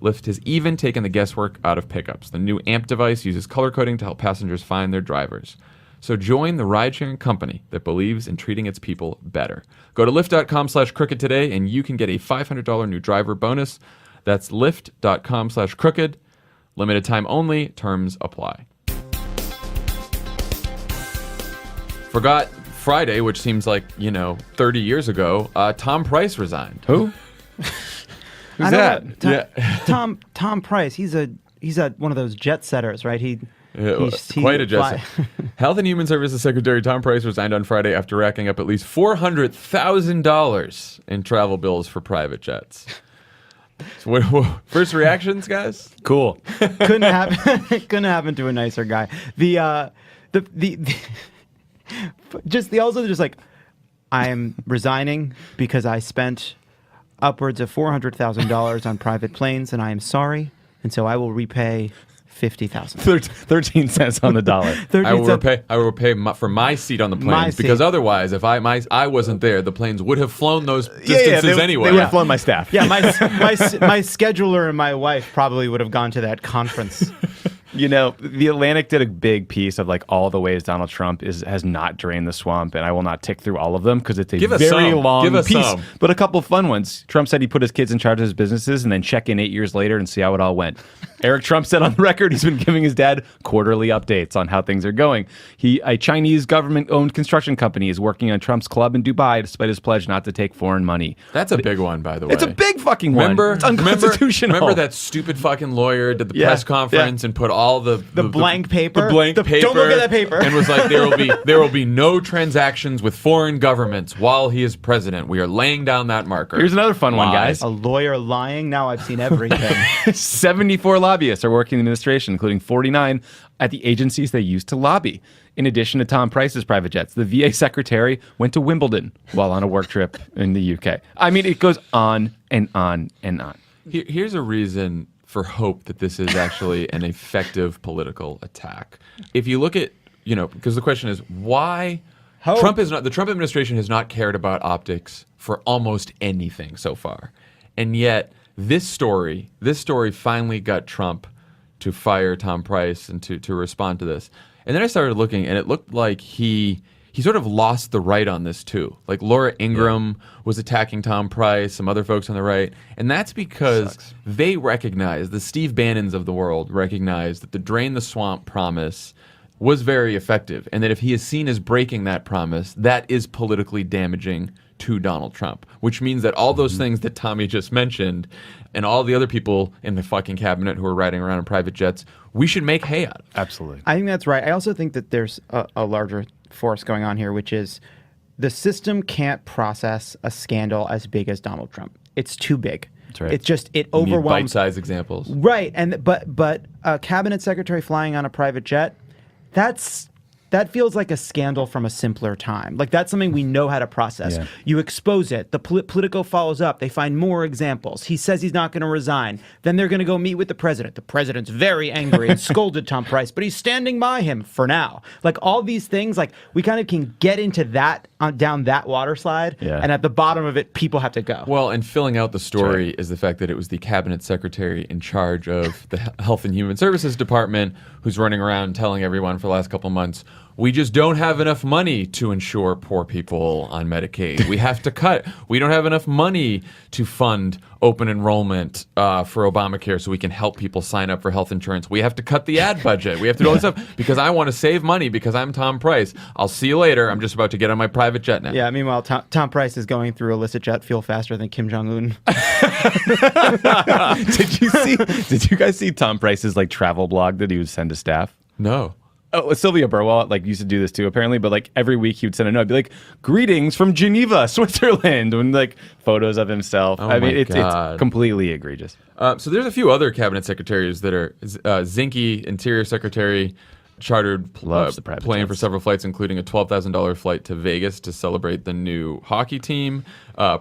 Lyft has even taken the guesswork out of pickups. The new AMP device uses color coding to help passengers find their drivers. So join the ride-sharing company that believes in treating its people better. Go to lyft.com/crooked today and you can get a $500 new driver bonus. That's lyft.com/crooked. Limited time only. Terms apply. Forgot Friday, which seems like, 30 years ago, Tom Price resigned. Who? Who's that? Tom Price. He's one of those jet setters, right? He's quite a jet setter. Health and Human Services Secretary Tom Price resigned on Friday after racking up at least $400,000 in travel bills for private jets. So first reactions, guys? Cool. Couldn't happen to a nicer guy. The just like, I am resigning because I spent upwards of $400,000 on private planes, and I am sorry, and so I will repay $50,000. 13 cents on the dollar. I will repay for my seat on the planes because otherwise, if I wasn't there, the planes would have flown those distances anyway. They would have flown my staff. Yeah, my scheduler and my wife probably would have gone to that conference. You know, The Atlantic did a big piece of like all the ways Donald Trump has not drained the swamp, and I will not tick through all of them because it's a very long piece. But a couple of fun ones. Trump said he put his kids in charge of his businesses and then check in 8 years later and see how it all went. Eric Trump said on the record he's been giving his dad quarterly updates on how things are going. A Chinese government-owned construction company is working on Trump's club in Dubai despite his pledge not to take foreign money. That's a big one, by the way. It's a big fucking one. It's unconstitutional. Remember that stupid fucking lawyer did the press conference and put all the blank paper? The blank paper. Don't look at that paper. And was like, there will be no transactions with foreign governments while he is president. We are laying down that marker. Here's another fun one, guys. A lawyer lying? Now I've seen everything. 74 lobbyists are working in the administration, including 49 at the agencies they used to lobby. In addition to Tom Price's private jets, the VA secretary went to Wimbledon while on a work trip in the UK. I mean, it goes on and on and on. Here's a reason for hope that this is actually an effective political attack. If you look at, because the question is why the Trump administration has not cared about optics for almost anything so far. And yet this story finally got Trump to fire Tom Price and to respond to this. And then I started looking, and it looked like he sort of lost the right on this too. Like Laura Ingraham was attacking Tom Price, some other folks on the right. And that's because they recognize, the Steve Bannons of the world recognize that the Drain the Swamp promise was very effective. And that if he is seen as breaking that promise, that is politically damaging to Donald Trump. Which means that all those things that Tommy just mentioned and all the other people in the fucking cabinet who are riding around in private jets, we should make hay out of. Absolutely. I think that's right. I also think that there's a larger force going on here, which is the system can't process a scandal as big as Donald Trump. It's too big. That's right. It overwhelms. Bite-sized examples. Right. But a cabinet secretary flying on a private jet, that feels like a scandal from a simpler time. Like that's something we know how to process. Yeah. You expose it. The Politico follows up. They find more examples. He says he's not going to resign. Then they're going to go meet with the president. The president's very angry and scolded Tom Price, but he's standing by him for now. Like all these things, like we kind of can get into that down that water slide. Yeah. And at the bottom of it, people have to go. Well, and filling out the story is the fact that it was the cabinet secretary in charge of the Health and Human Services Department who's running around telling everyone for the last couple of months, we just don't have enough money to insure poor people on Medicaid. We have to cut. We don't have enough money to fund open enrollment for Obamacare so we can help people sign up for health insurance. We have to cut the ad budget. We have to do all this stuff because I want to save money because I'm Tom Price. I'll see you later. I'm just about to get on my private jet now. Yeah, meanwhile, Tom Price is going through illicit jet fuel faster than Kim Jong-un. Did you guys see Tom Price's like travel blog that he would send to staff? No. Oh, Sylvia Burwell used to do this too, apparently. But like every week he would send a note, It'd be like, "Greetings from Geneva, Switzerland," and like photos of himself. Oh I mean, it's God. completely egregious. So there's a few other cabinet secretaries that are Zinke, Interior Secretary, chartered Loves the private plane jets. for several flights, including a $12,000 flight to Vegas to celebrate the new hockey team.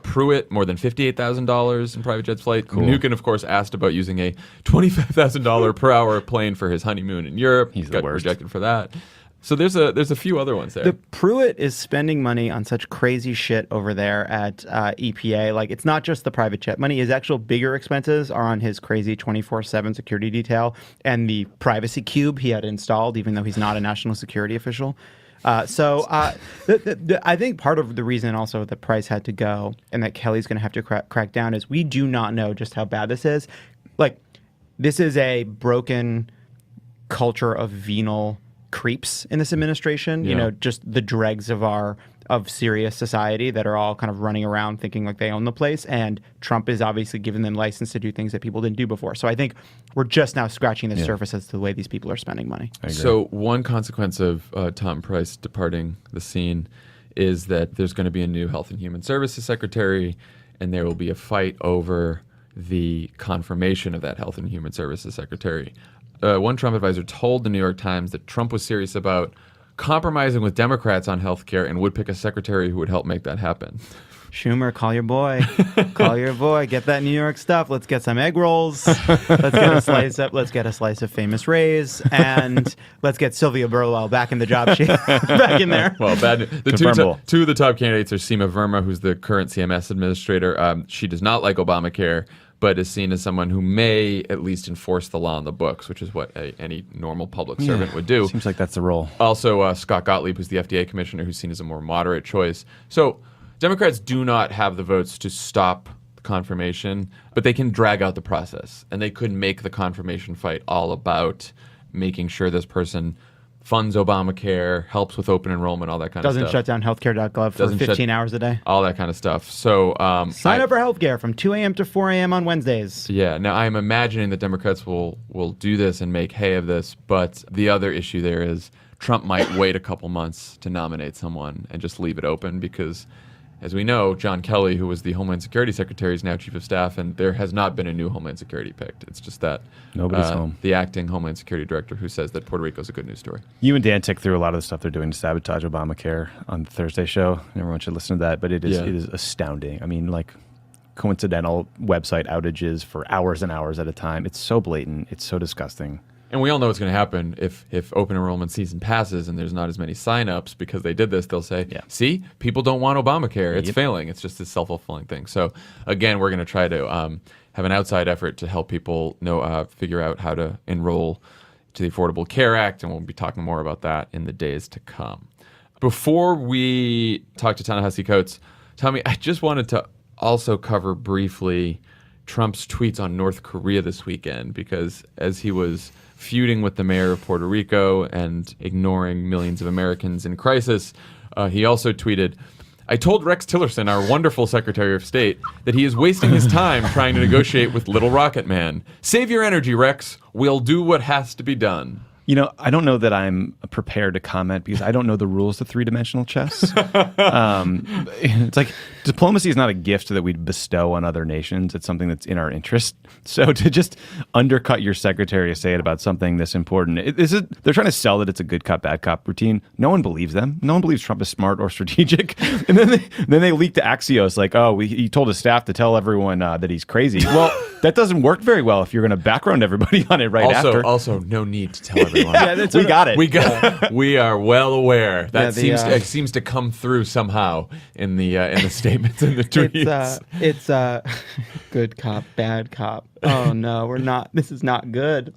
Pruitt, more than $58,000 in private jets flight. Cool. Nukin, of course, asked about using a $25,000 per hour plane for his honeymoon in Europe. He's the got worst. rejected for that. So there's a few other ones there. The Pruitt is spending money on such crazy shit over there at EPA. Like, it's not just the private jet money. His actual bigger expenses are on his crazy 24/7 security detail and the privacy cube he had installed, even though he's not a national security official. I think part of the reason also that Price had to go and that Kelly's going to have to crack down is we do not know just how bad this is. Like, this is a broken culture of venal creeps in this administration, just the dregs of serious society that are all kind of running around thinking like they own the place, and Trump is obviously giving them license to do things that people didn't do before. So I think we're just now scratching the surface as to the way these people are spending money. So one consequence of Tom Price departing the scene is that there's going to be a new Health and Human Services Secretary, and there will be a fight over the confirmation of that Health and Human Services Secretary. One Trump advisor told the New York Times that Trump was serious about compromising with Democrats on health care and would pick a secretary who would help make that happen. Schumer, call your boy. Call your boy. Get that New York stuff. Let's get some egg rolls. Let's get a slice of Famous Ray's, and let's get Sylvia Burwell back in the job sheet. Back in there. Well, two of the top candidates are Seema Verma, who's the current CMS administrator. She does not like Obamacare, but is seen as someone who may at least enforce the law on the books, which is what any normal public servant would do. Seems like that's the role. Also, Scott Gottlieb, who's the FDA commissioner, who's seen as a more moderate choice. So Democrats do not have the votes to stop the confirmation, but they can drag out the process. And they could make the confirmation fight all about making sure this person funds Obamacare, helps with open enrollment, all that kind of stuff. Doesn't shut down healthcare.gov for 15 hours a day. All that kind of stuff. So sign up for healthcare from 2 a.m. to 4 a.m. on Wednesdays. Yeah. Now, I'm imagining that Democrats will do this and make hay of this. But the other issue there is Trump might wait a couple months to nominate someone and just leave it open because, as we know, John Kelly, who was the Homeland Security Secretary, is now Chief of Staff, and there has not been a new Homeland Security picked. It's just that nobody's home. The acting Homeland Security Director who says that Puerto Rico is a good news story. You and Dan tick through a lot of the stuff they're doing to sabotage Obamacare on the Thursday show. Everyone should listen to that, but it is astounding. I mean, like coincidental website outages for hours and hours at a time. It's so blatant. It's so disgusting. And we all know what's going to happen if open enrollment season passes and there's not as many signups because they did this. They'll say, see, people don't want Obamacare. It's failing. It's just this self-fulfilling thing. So, again, we're going to try to have an outside effort to help people figure out how to enroll to the Affordable Care Act, and we'll be talking more about that in the days to come. Before we talk to Ta-Nehisi Coates, Tommy, I just wanted to also cover briefly Trump's tweets on North Korea this weekend because as he was feuding with the mayor of Puerto Rico and ignoring millions of Americans in crisis, he also tweeted, I told Rex Tillerson, our wonderful Secretary of State, that he is wasting his time trying to negotiate with Little Rocket Man. Save your energy, Rex. We'll do what has to be done. You know, I don't know that I'm prepared to comment because I don't know the rules of three-dimensional chess. It's like diplomacy is not a gift that we bestow on other nations. It's something that's in our interest. So to just undercut your Secretary of State about something this important, they're trying to sell that it's a good cop, bad cop routine. No one believes them. No one believes Trump is smart or strategic. And then they leak to Axios like, he told his staff to tell everyone that he's crazy. Well, that doesn't work very well if you're going to background everybody on it after. Also, no need to tell everyone. We got it. We are well aware. That seems to come through somehow in the statements and the tweets. It's good cop, bad cop. Oh no, we're not. This is not good.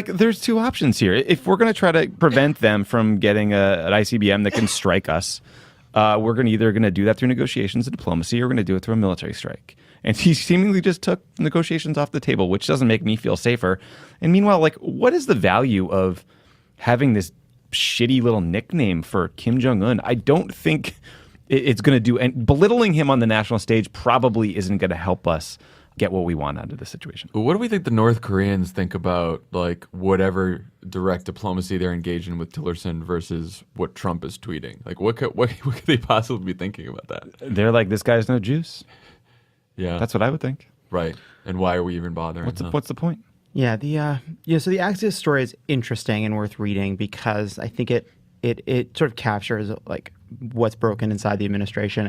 There's two options here. If we're going to try to prevent them from getting an ICBM that can strike us, we're either going to do that through negotiations and diplomacy, or we're going to do it through a military strike. And he seemingly just took negotiations off the table, which doesn't make me feel safer. And meanwhile, what is the value of having this shitty little nickname for Kim Jong-un? I don't think it's going to do, and belittling him on the national stage probably isn't going to help us get what we want out of this situation. What do we think the North Koreans think about whatever direct diplomacy they're engaged in with Tillerson versus what Trump is tweeting? What could they possibly be thinking about that? They're like, this guy's no juice. Yeah, that's what I would think. Right, and why are we even bothering? What's the point? Yeah, so the Axios story is interesting and worth reading because I think it sort of captures what's broken inside the administration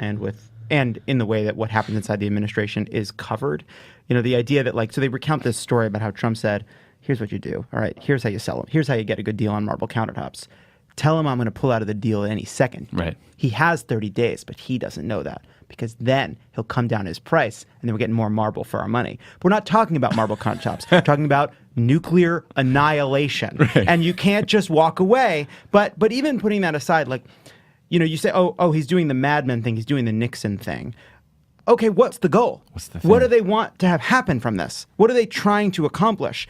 and in the way that what happens inside the administration is covered. You know, the idea that so they recount this story about how Trump said, here's what you do. All right, here's how you sell them. Here's how you get a good deal on marble countertops. Tell him I'm going to pull out of the deal any second. Right. He has 30 days, but he doesn't know that because then he'll come down his price and then we're getting more marble for our money. But we're not talking about marble countertops. We're talking about nuclear annihilation. Right. And you can't just walk away. But even putting that aside, you say, oh, he's doing the Mad Men thing. He's doing the Nixon thing. Okay, what's the goal? What's the thing? What do they want to have happen from this? What are they trying to accomplish?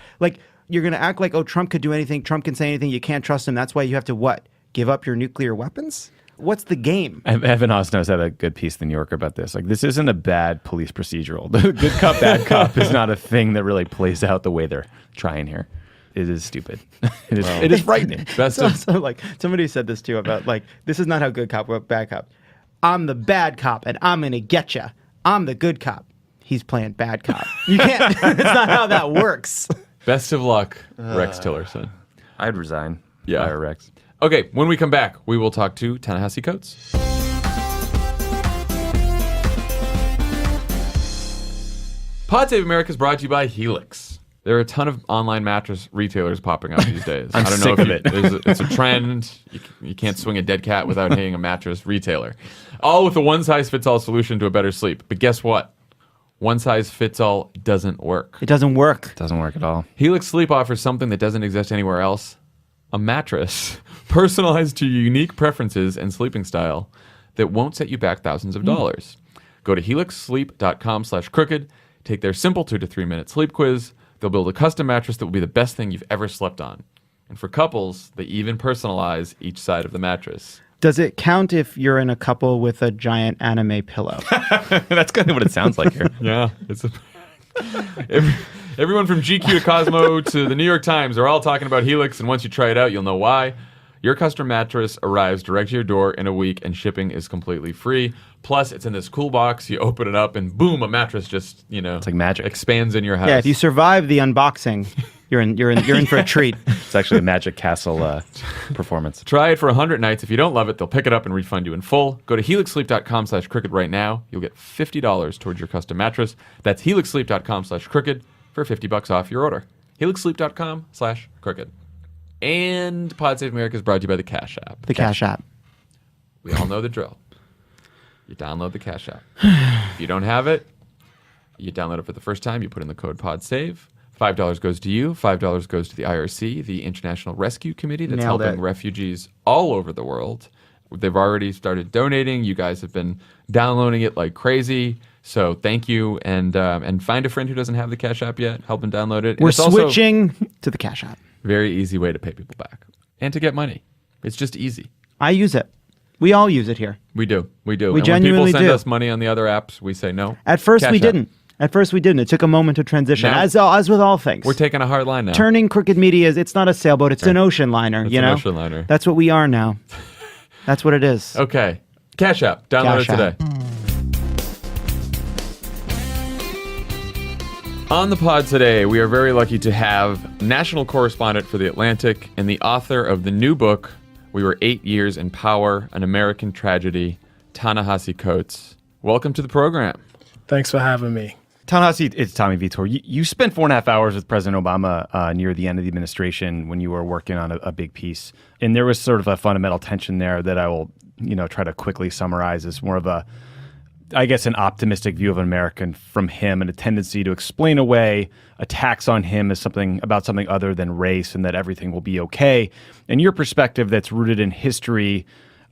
You're going to act like, Trump could do anything. Trump can say anything. You can't trust him. That's why you have to what? Give up your nuclear weapons? What's the game? Evan Osnos had a good piece in the New Yorker about this. This isn't a bad police procedural. The good cop, bad cop is not a thing that really plays out the way they're trying here. It is stupid. It is frightening. Somebody said this too about this is not how good cop or bad cop. I'm the bad cop and I'm going to get you. I'm the good cop. He's playing bad cop. You can't. It's not how that works. Best of luck, Rex Tillerson. I'd resign. Yeah. Fire Rex. Okay, when we come back, we will talk to Ta-Nehisi Coates. Pod Save America is brought to you by Helix. There are a ton of online mattress retailers popping up these days. I'm I don't sick know of if it. It's a trend. You can't swing a dead cat without hitting a mattress retailer. All with a one-size-fits-all solution to a better sleep. But guess what? One-size-fits-all doesn't work. It doesn't work. Doesn't work at all. Helix Sleep offers something that doesn't exist anywhere else. A mattress personalized to your unique preferences and sleeping style that won't set you back thousands of dollars. Go to helixsleep.com/crooked. Take their simple 2 to 3 minute sleep quiz. They'll build a custom mattress that will be the best thing you've ever slept on. And for couples, they even personalize each side of the mattress. Does it count if you're in a couple with a giant anime pillow? That's kind of what it sounds like here. Yeah. Everyone from GQ to Cosmo to the New York Times are all talking about Helix, and once you try it out, you'll know why. Your custom mattress arrives direct to your door in a week, and shipping is completely free. Plus, it's in this cool box. You open it up, and boom, a mattress just, It's like magic. expands in your house. Yeah, if you survive the unboxing, you're in for a treat. It's actually a Magic Castle performance. Try it for 100 nights. If you don't love it, they'll pick it up and refund you in full. Go to helixsleep.com/crooked right now. You'll get $50 towards your custom mattress. That's helixsleep.com/crooked for $50 off your order. helixsleep.com/crooked. And Pod Save America is brought to you by the Cash App. The Cash App. We all know the drill. You download the Cash App. If you don't have it, you download it for the first time. You put in the code PODSAVE. $5 goes to you. $5 goes to the IRC, the International Rescue Committee that's Nailed helping it. refugees all over the world. They've already started donating. You guys have been downloading it like crazy. So thank you. And find a friend who doesn't have the Cash App yet. Help them download it. And We're it's also switching to the Cash App. very easy way to pay people back and to get money. It's just easy. I use it. We all use it here. We do. We and when genuinely people send do. us money on the other apps, we say no. At first, Cash we App. didn't. It took a moment to transition, Now- as with all things. We're taking a hard line now. Turning Crooked Media it's not a sailboat, it's an ocean liner, It's you an know? ocean liner. That's what we are now. That's what it is. Okay. Cash App. Download Cash it App. today. On the pod today, we are very lucky to have national correspondent for The Atlantic and the author of the new book, We Were 8 Years in Power, An American Tragedy, Ta-Nehisi Coates. Welcome to the program. Thanks for having me. Ta-Nehisi, it's Tommy Vietor. You spent 4.5 hours with President Obama near the end of the administration when you were working on a big piece. And there was sort of a fundamental tension there that I will, try to quickly summarize as more of an optimistic view of America from him and a tendency to explain away attacks on him as something other than race and that everything will be okay. And your perspective that's rooted in history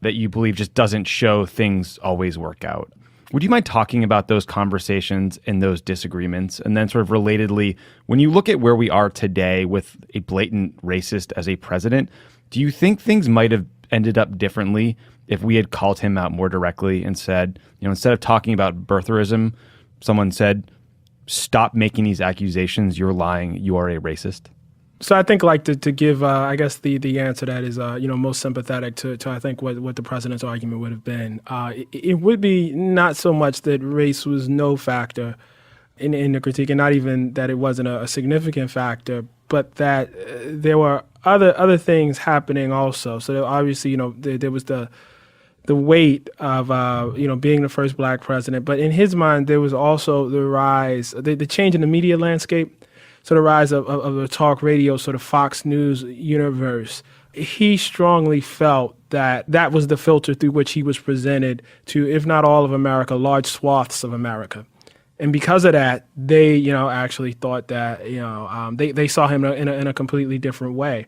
that you believe just doesn't show things always work out. Would you mind talking about those conversations and those disagreements? And then sort of relatedly, when you look at where we are today with a blatant racist as a president, do you think things might have ended up differently if we had called him out more directly and said, instead of talking about birtherism, someone said, stop making these accusations, you're lying, you are a racist? So I think to give, the answer that is, most sympathetic to I think what the president's argument would have been. It would be not so much that race was no factor in the critique, and not even that it wasn't a significant factor, but that there were other things happening also. So obviously, there was the weight of being the first black president, but in his mind there was also the rise, the change in the media landscape. So the rise of the talk radio, sort of Fox News universe. He strongly felt that was the filter through which he was presented to, if not all of America, large swaths of America. And because of that, they, actually thought that, they saw him in a completely different way.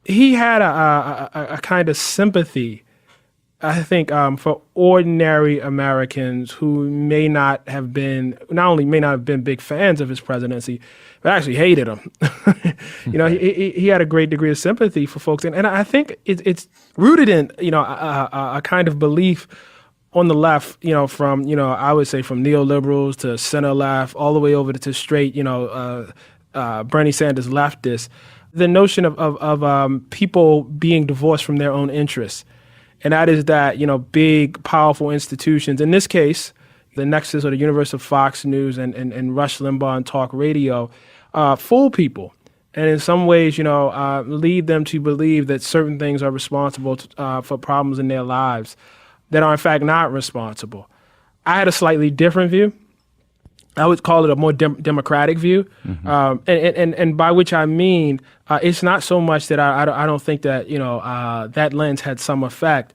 He had a kind of sympathy, I think, for ordinary Americans who may not have been big fans of his presidency, but actually hated him. He had a great degree of sympathy for folks. And I think it's rooted in, a kind of belief on the left, from, I would say from neoliberals to center left, all the way over to straight, Bernie Sanders leftists, the notion of people being divorced from their own interests. And that is that, big, powerful institutions, in this case, the nexus or the universe of Fox News and Rush Limbaugh and talk radio, fool people and in some ways, lead them to believe that certain things are responsible for problems in their lives that are in fact not responsible. I had a slightly different view. I would call it a more democratic view, and by which I mean it's not so much that I don't think that that lens had some effect,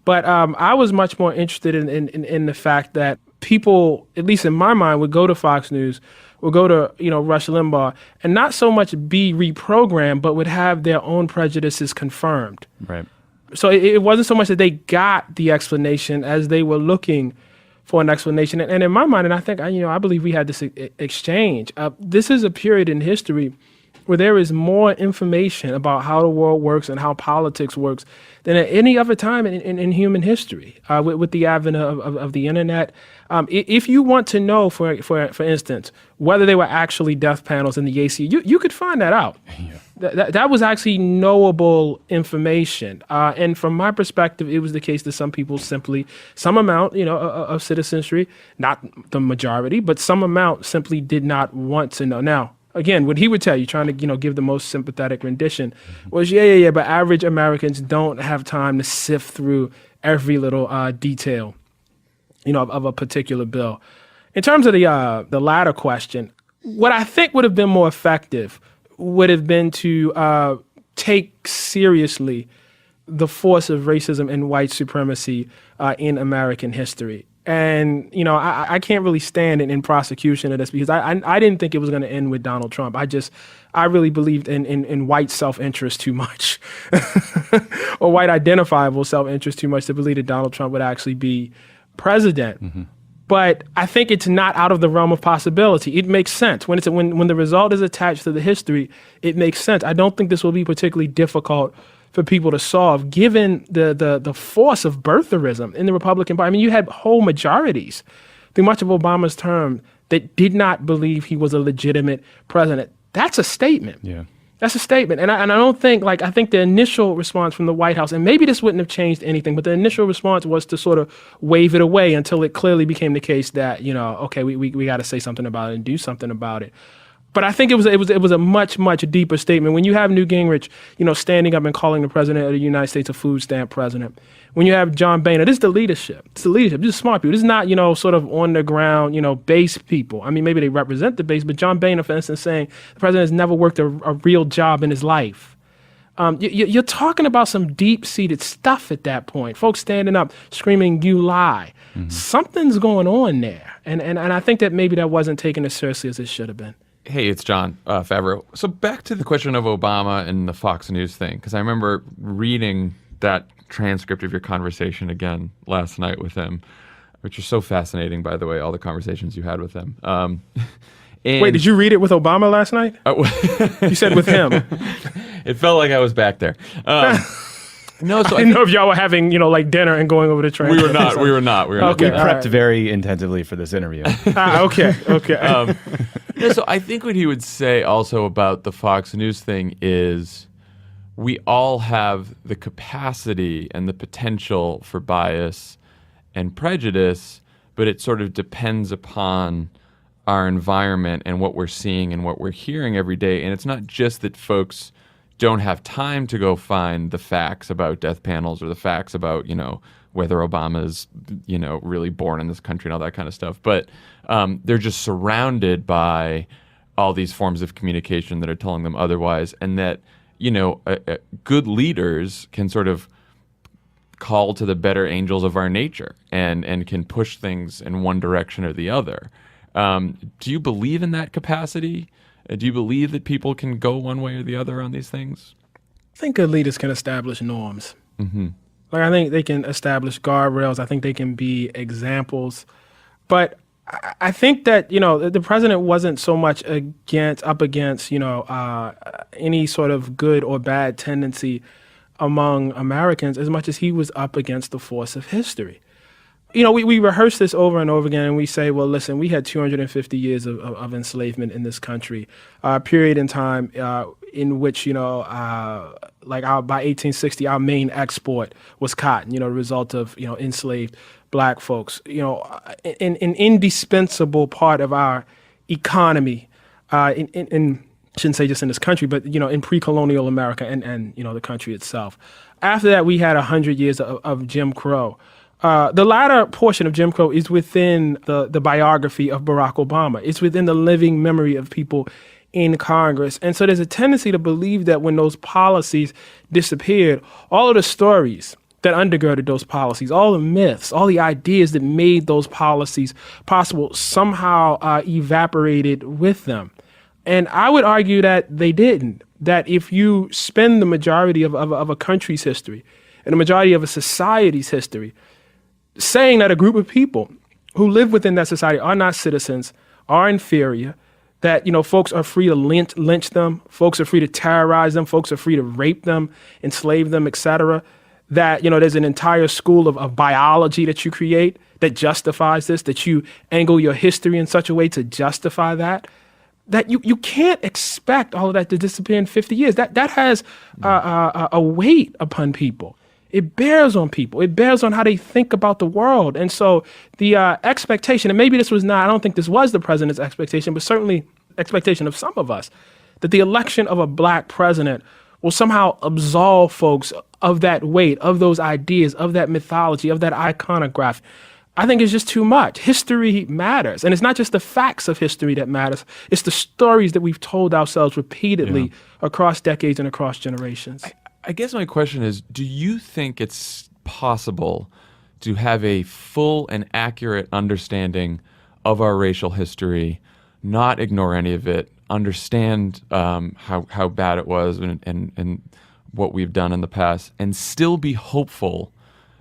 but I was much more interested in the fact that people, at least in my mind, would go to Fox News, would go to Rush Limbaugh, and not so much be reprogrammed, but would have their own prejudices confirmed. Right. So it wasn't so much that they got the explanation as they were looking for an explanation. And in my mind, and I think, I believe we had this exchange. This is a period in history where there is more information about how the world works and how politics works than at any other time in human history. With the advent of the internet, if you want to know, for instance, whether there were actually death panels in the ACU, you could find that out. Yeah. That was actually knowable information. And from my perspective, it was the case that some people simply, some amount, of citizenry, not the majority, but some amount simply did not want to know. Now, again, what he would tell you, trying to, give the most sympathetic rendition, was, but average Americans don't have time to sift through every little detail, of a particular bill. In terms of the latter question, what I think would have been more effective would have been to take seriously the force of racism and white supremacy in American history. And, I can't really stand in prosecution of this because I didn't think it was going to end with Donald Trump. I really believed in white self-interest too much or white identifiable self-interest too much to believe that Donald Trump would actually be president. Mm-hmm. But I think it's not out of the realm of possibility. It makes sense. When the result is attached to the history, it makes sense. I don't think this will be particularly difficult for people to solve, given the force of birtherism in the Republican Party. I mean, you had whole majorities through much of Obama's term that did not believe he was a legitimate president. That's a statement. Yeah. That's a statement. And I don't think, I think the initial response from the White House, and maybe this wouldn't have changed anything, but the initial response was to sort of wave it away until it clearly became the case that, okay, we got to say something about it and do something about it. But I think it was a much, much deeper statement. When you have Newt Gingrich, standing up and calling the president of the United States a food stamp president. When you have John Boehner, this is the leadership. It's the leadership. This is smart people. This is not, sort of on the ground, base people. I mean, maybe they represent the base, but John Boehner, for instance, saying the president has never worked a real job in his life. You're talking about some deep-seated stuff at that point. Folks standing up, screaming, "You lie." Mm-hmm. Something's going on there. And I think that maybe that wasn't taken as seriously as it should have been. Hey, it's Jon Favreau. So back to the question of Obama and the Fox News thing, because I remember reading that transcript of your conversation again last night with him, which is so fascinating, by the way, all the conversations you had with him. Wait, did you read it with Obama last night? You said with him. It felt like I was back there. No, so I didn't know if y'all were having, dinner and going over the transcript. We were not. Okay, we prepped very intensively for this interview. Okay. So I think what he would say also about the Fox News thing is we all have the capacity and the potential for bias and prejudice, but it sort of depends upon our environment and what we're seeing and what we're hearing every day. And it's not just that folks don't have time to go find the facts about death panels or the facts about, whether Obama is, really born in this country and all that kind of stuff. But they're just surrounded by all these forms of communication that are telling them otherwise. And that, good leaders can sort of call to the better angels of our nature and can push things in one direction or the other. Do you believe in that capacity? Do you believe that people can go one way or the other on these things? I think good leaders can establish norms. Mm-hmm. I think they can establish guardrails. I think they can be examples. But I think that, the president wasn't so much up against, any sort of good or bad tendency among Americans as much as he was up against the force of history. We rehearse this over and over again, and we say, well, listen, we had 250 years of enslavement in this country, a period in time in which, by 1860, our main export was cotton, the result of, enslaved black folks, an indispensable part of our economy in shouldn't say just in this country, but, in pre-colonial America and the country itself. After that, we had 100 years of Jim Crow. The latter portion of Jim Crow is within the biography of Barack Obama. It's within the living memory of people in Congress. And so there's a tendency to believe that when those policies disappeared, all of the stories that undergirded those policies, all the myths, all the ideas that made those policies possible somehow evaporated with them. And I would argue that they didn't. That if you spend the majority of a country's history and the majority of a society's history saying that a group of people who live within that society are not citizens, are inferior, that, folks are free to lynch them, folks are free to terrorize them, folks are free to rape them, enslave them, etc., that, there's an entire school of biology that you create that justifies this, that you angle your history in such a way to justify that you can't expect all of that to disappear in 50 years. That has a weight upon people. It bears on people. It bears on how they think about the world. And so the expectation, and maybe this was not, I don't think this was the president's expectation, but certainly expectation of some of us, that the election of a black president will somehow absolve folks of that weight, of those ideas, of that mythology, of that iconography. I think it's just too much. History matters. And it's not just the facts of history that matters. It's the stories that we've told ourselves repeatedly across decades and across generations. I guess my question is, do you think it's possible to have a full and accurate understanding of our racial history, not ignore any of it, understand how bad it was and what we've done in the past, and still be hopeful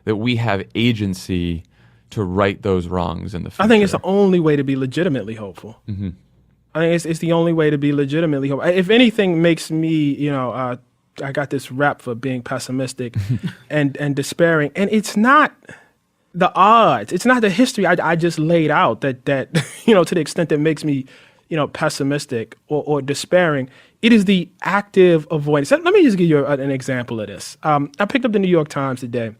that we have agency to right those wrongs in the future? I think it's the only way to be legitimately hopeful. Mm-hmm. I think it's the only way to be legitimately hopeful. If anything makes me, I got this rap for being pessimistic and despairing. And it's not the odds. It's not the history I just laid out that to the extent that makes me, pessimistic or despairing. It is the active avoidance. Let me just give you an example of this. I picked up the New York Times today,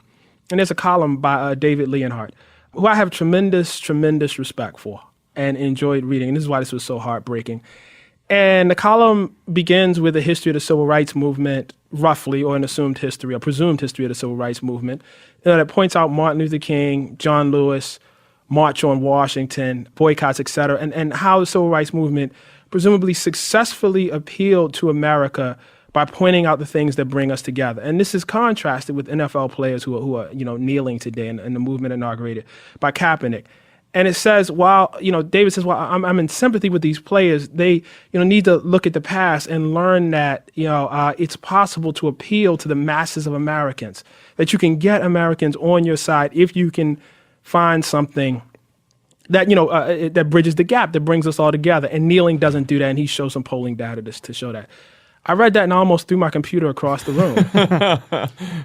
and there's a column by David Leonhardt, who I have tremendous respect for and enjoyed reading. And this is why this was so heartbreaking. And the column begins with a history of the civil rights movement, roughly, or an assumed history, or presumed history of the civil rights movement, that points out Martin Luther King, John Lewis, March on Washington, boycotts, et cetera, and how the civil rights movement presumably successfully appealed to America by pointing out the things that bring us together. And this is contrasted with NFL players who are kneeling today and the movement inaugurated by Kaepernick. And it says, David says, I'm in sympathy with these players. They, need to look at the past and learn that, it's possible to appeal to the masses of Americans, that you can get Americans on your side if you can find something that, that bridges the gap, that brings us all together. And kneeling doesn't do that. And he shows some polling data to show that. I read that and I almost threw my computer across the room.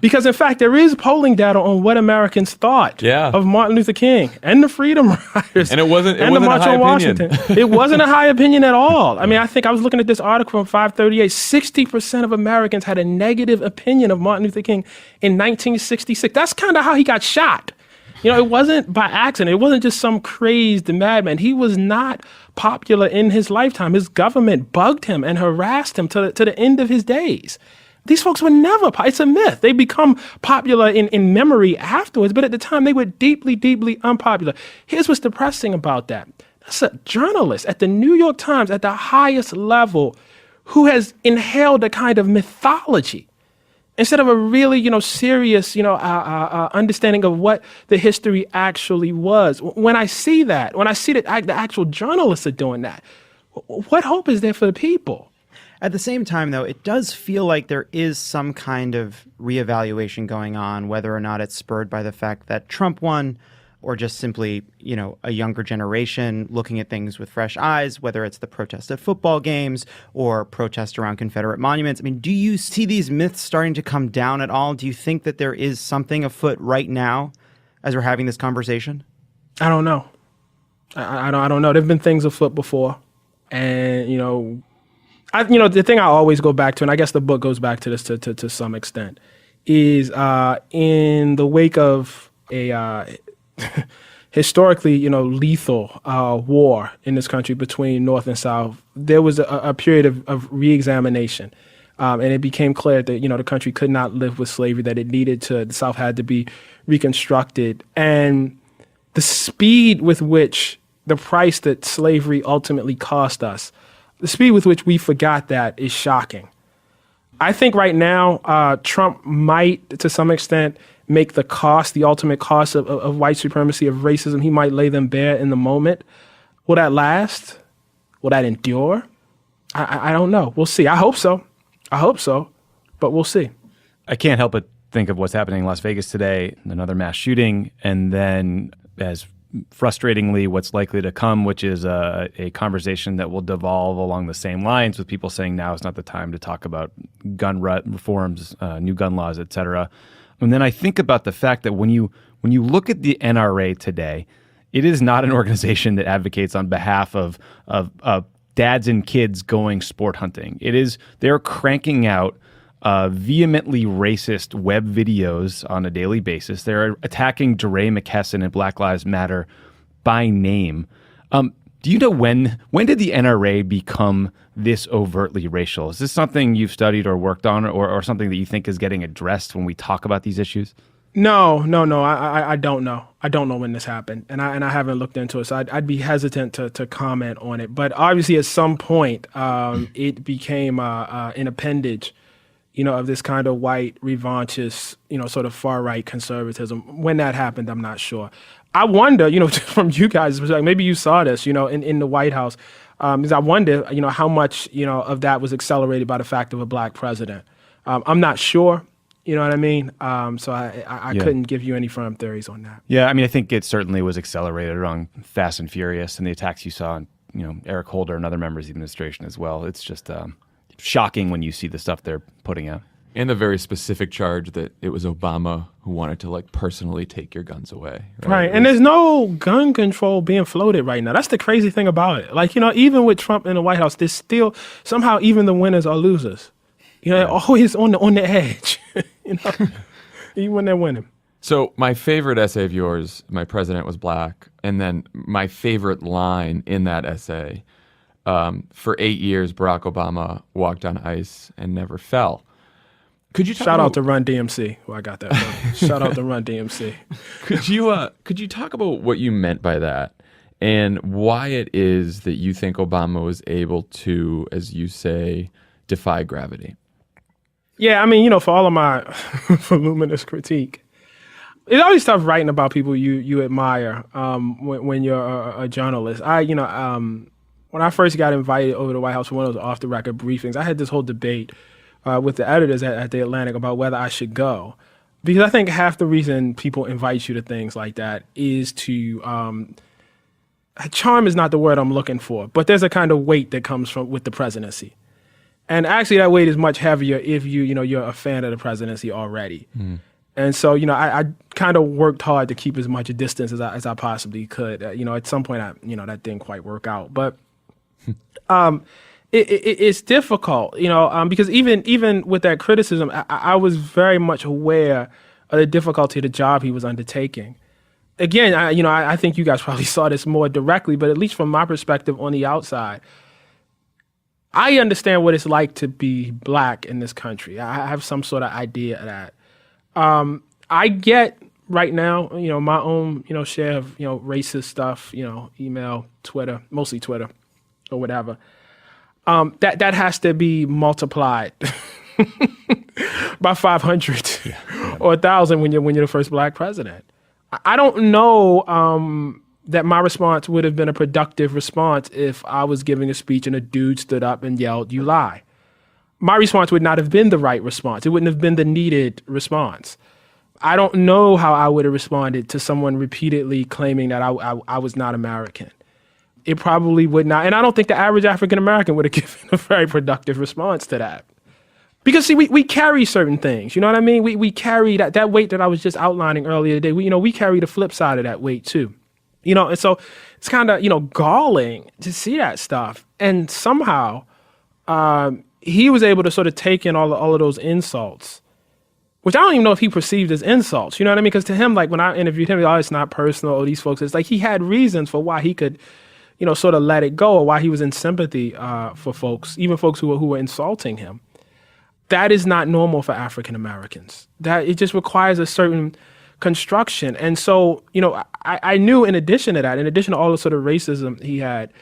Because, in fact, there is polling data on what Americans thought of Martin Luther King and the Freedom Riders. And it wasn't the March on Washington. It wasn't a high opinion at all. I mean, I think I was looking at this article from 538. 60% of Americans had a negative opinion of Martin Luther King in 1966. That's kind of how he got shot. It wasn't by accident. It wasn't just some crazed madman. He was not popular in his lifetime. His government bugged him and harassed him to the end of his days. These folks were never, it's a myth. They become popular in memory afterwards, but at the time they were deeply, deeply unpopular. Here's what's depressing about that. That's a journalist at the New York Times at the highest level who has inhaled a kind of mythology instead of a really, serious, understanding of what the history actually was. When I see that, the actual journalists are doing that, what hope is there for the people? At the same time, though, it does feel like there is some kind of reevaluation going on, whether or not it's spurred by the fact that Trump won, or just simply, a younger generation looking at things with fresh eyes, whether it's the protest at football games or protest around Confederate monuments. I mean, do you see these myths starting to come down at all? Do you think that there is something afoot right now as we're having this conversation? I don't know. I don't know. There have been things afoot before. And, the thing I always go back to, and I guess the book goes back to this to some extent, is in the wake of a historically, lethal war in this country between North and South, there was a period of reexamination. And it became clear that, the country could not live with slavery, that the South had to be reconstructed. And the speed with which the price that slavery ultimately cost us, the speed with which we forgot that is shocking. I think right now, Trump might, to some extent, make the ultimate cost of white supremacy, of racism, he might lay them bare in the moment. Will that last? Will that endure? I don't know. We'll see. I hope so, but we'll see. I can't help but think of what's happening in Las Vegas today, another mass shooting, and then as frustratingly what's likely to come, which is a conversation that will devolve along the same lines, with people saying now is not the time to talk about gun reforms, new gun laws, et cetera. And then I think about the fact that when you look at the NRA today, it is not an organization that advocates on behalf of dads and kids going sport hunting. They're cranking out vehemently racist web videos on a daily basis. They're attacking DeRay McKesson and Black Lives Matter by name. Do you know when did the NRA become this overtly racial? Is this something you've studied or worked on, or something that you think is getting addressed when we talk about these issues? No. I don't know. I don't know when this happened, and I haven't looked into it, so I'd be hesitant to comment on it. But obviously, at some point, it became an appendage, of this kind of white, revanchist, sort of far-right conservatism. When that happened, I'm not sure. I wonder, from you guys' perspective, maybe you saw this, in the White House, because I wonder, how much, of that was accelerated by the fact of a black president. I'm not sure, you know what I mean? So I couldn't give you any firm theories on that. Yeah, I mean, I think it certainly was accelerated on Fast and Furious and the attacks you saw on, Eric Holder and other members of the administration as well. It's just shocking when you see the stuff they're putting out. And the very specific charge that it was Obama who wanted to personally take your guns away. Right. And there's no gun control being floated right now. That's the crazy thing about it. Even with Trump in the White House, there's still somehow even the winners are losers. They're always on the edge. Even when they're winning. So my favorite essay of yours, My President Was Black, and then my favorite line in that essay, for 8 years, Barack Obama walked on ice and never fell. Could you shout out to Run DMC? Well, I got that one. Shout out to Run DMC. Could you talk about what you meant by that, and why it is that you think Obama was able to, as you say, defy gravity? Yeah, I mean, for all of my voluminous critique, it's always tough writing about people you admire when you're a journalist. When I first got invited over to the White House for one of those off-the-record briefings, I had this whole debate with the editors at The Atlantic about whether I should go. Because I think half the reason people invite you to things like that is to charm is not the word I'm looking for, but there's a kind of weight that comes with the presidency. And actually that weight is much heavier if you're a fan of the presidency already. Mm. And so, I kind of worked hard to keep as much a distance as I possibly could. At some point, that didn't quite work out. But it's difficult, because even with that criticism, I was very much aware of the difficulty of the job he was undertaking. Again, I think you guys probably saw this more directly, but at least from my perspective on the outside, I understand what it's like to be black in this country. I have some sort of idea of that. I get right now, my own, share of, racist stuff, email, Twitter, mostly Twitter or whatever. That has to be multiplied by 500 or 1,000 when you're the first black president. I don't know that my response would have been a productive response if I was giving a speech and a dude stood up and yelled, "You lie." My response would not have been the right response. It wouldn't have been the needed response. I don't know how I would have responded to someone repeatedly claiming that I was not American. It probably would not. And I don't think the average African-American would have given a very productive response to that. Because, see, we carry certain things, you know what I mean? We carry that weight that I was just outlining earlier today. We carry the flip side of that weight, too. And so it's kind of, galling to see that stuff. And somehow he was able to sort of take in all of those insults which I don't even know if he perceived as insults. You know what I mean? Because to him, like when I interviewed him, it's not personal. Or these folks, it's like he had reasons for why he could, sort of let it go, or why he was in sympathy for folks, even folks who were insulting him. That is not normal for African Americans. That it just requires a certain construction. And so, I knew in addition to that, in addition to all the sort of racism he had,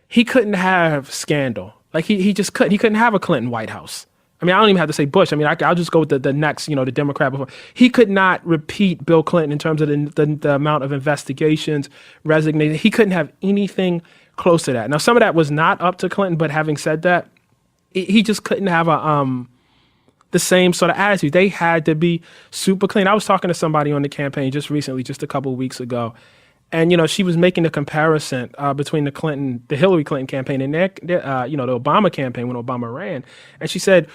he couldn't have scandal. Like he just couldn't. He couldn't have a Clinton White House. I mean, I don't even have to say Bush. I mean, I'll just go with the next, the Democrat before. He could not repeat Bill Clinton in terms of the amount of investigations, resignations. He couldn't have anything close to that. Now, some of that was not up to Clinton, but having said that, he just couldn't have the same sort of attitude. They had to be super clean. I was talking to somebody on the campaign just recently, just a couple of weeks ago, and she was making the comparison between the Hillary Clinton campaign and the Obama campaign when Obama ran, and she said,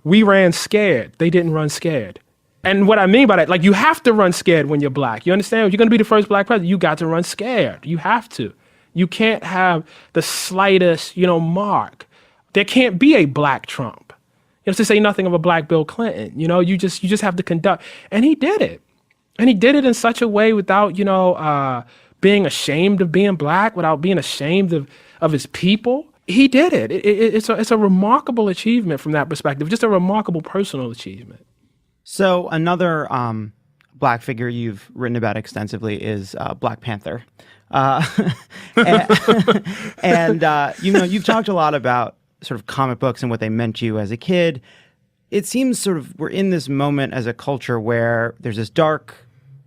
"We ran scared. They didn't run scared." And what I mean by that, like you have to run scared when you're black. You understand? If you're going to be the first black president, you got to run scared. You have to. You can't have the slightest, mark. There can't be a black Trump. To say nothing of a black Bill Clinton, you just have to conduct. And he did it. And he did it in such a way without, being ashamed of being black, without being ashamed of his people. He did it. It's a remarkable achievement from that perspective, just a remarkable personal achievement. So another black figure you've written about extensively is Black Panther. And you've talked a lot about sort of comic books and what they meant to you as a kid. It seems sort of we're in this moment as a culture where there's this dark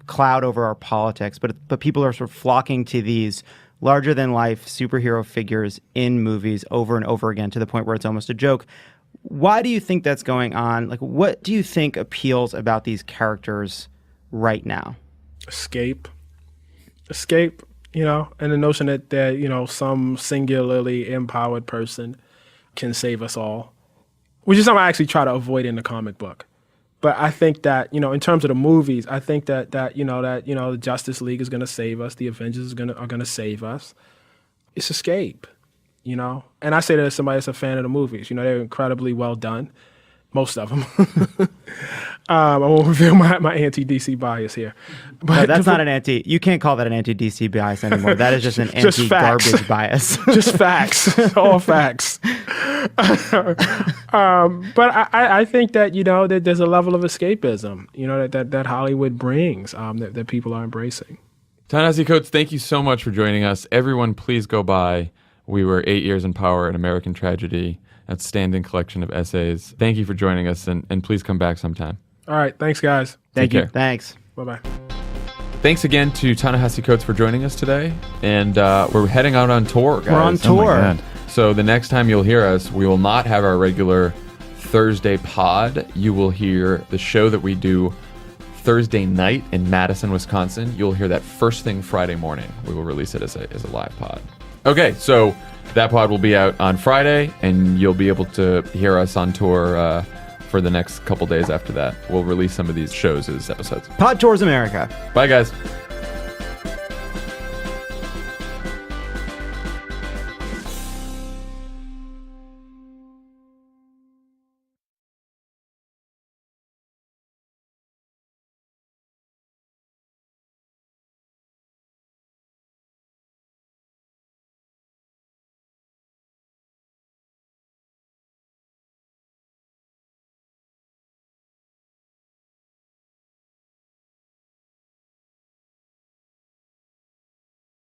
cloud over our politics, but people are sort of flocking to these larger than life superhero figures in movies over and over again to the point where it's almost a joke. Why do you think that's going on? Like, what do you think appeals about these characters right now? Escape, and the notion that some singularly empowered person can save us all, which is something I actually try to avoid in the comic book. But I think that, in terms of the movies, I think that the Justice League is going to save us. The Avengers are going to save us. It's escape, And I say that as somebody that's a fan of the movies. They're incredibly well done, most of them. I won't reveal my anti-DC bias here. But no, that's not an anti. You can't call that an anti-DC bias anymore. That is just an anti-garbage bias. Just facts, all facts. But I think that that there's a level of escapism, that Hollywood brings, that people are embracing. Ta-Nehisi Coates, thank you so much for joining us. Everyone, please go by We Were 8 Years in Power: An American Tragedy. Outstanding collection of essays. Thank you for joining us, and please come back sometime. All right. Thanks, guys. Thank you. Thanks. Bye-bye. Thanks again to Ta-Nehisi Coates for joining us today. And we're heading out on tour, guys. We're on tour. Oh my God. So the next time you'll hear us, we will not have our regular Thursday pod. You will hear the show that we do Thursday night in Madison, Wisconsin. You'll hear that first thing Friday morning. We will release it as a live pod. Okay, so that pod will be out on Friday, and you'll be able to hear us on tour for the next couple days after that. We'll release some of these shows as episodes. Pod Tours America. Bye, guys.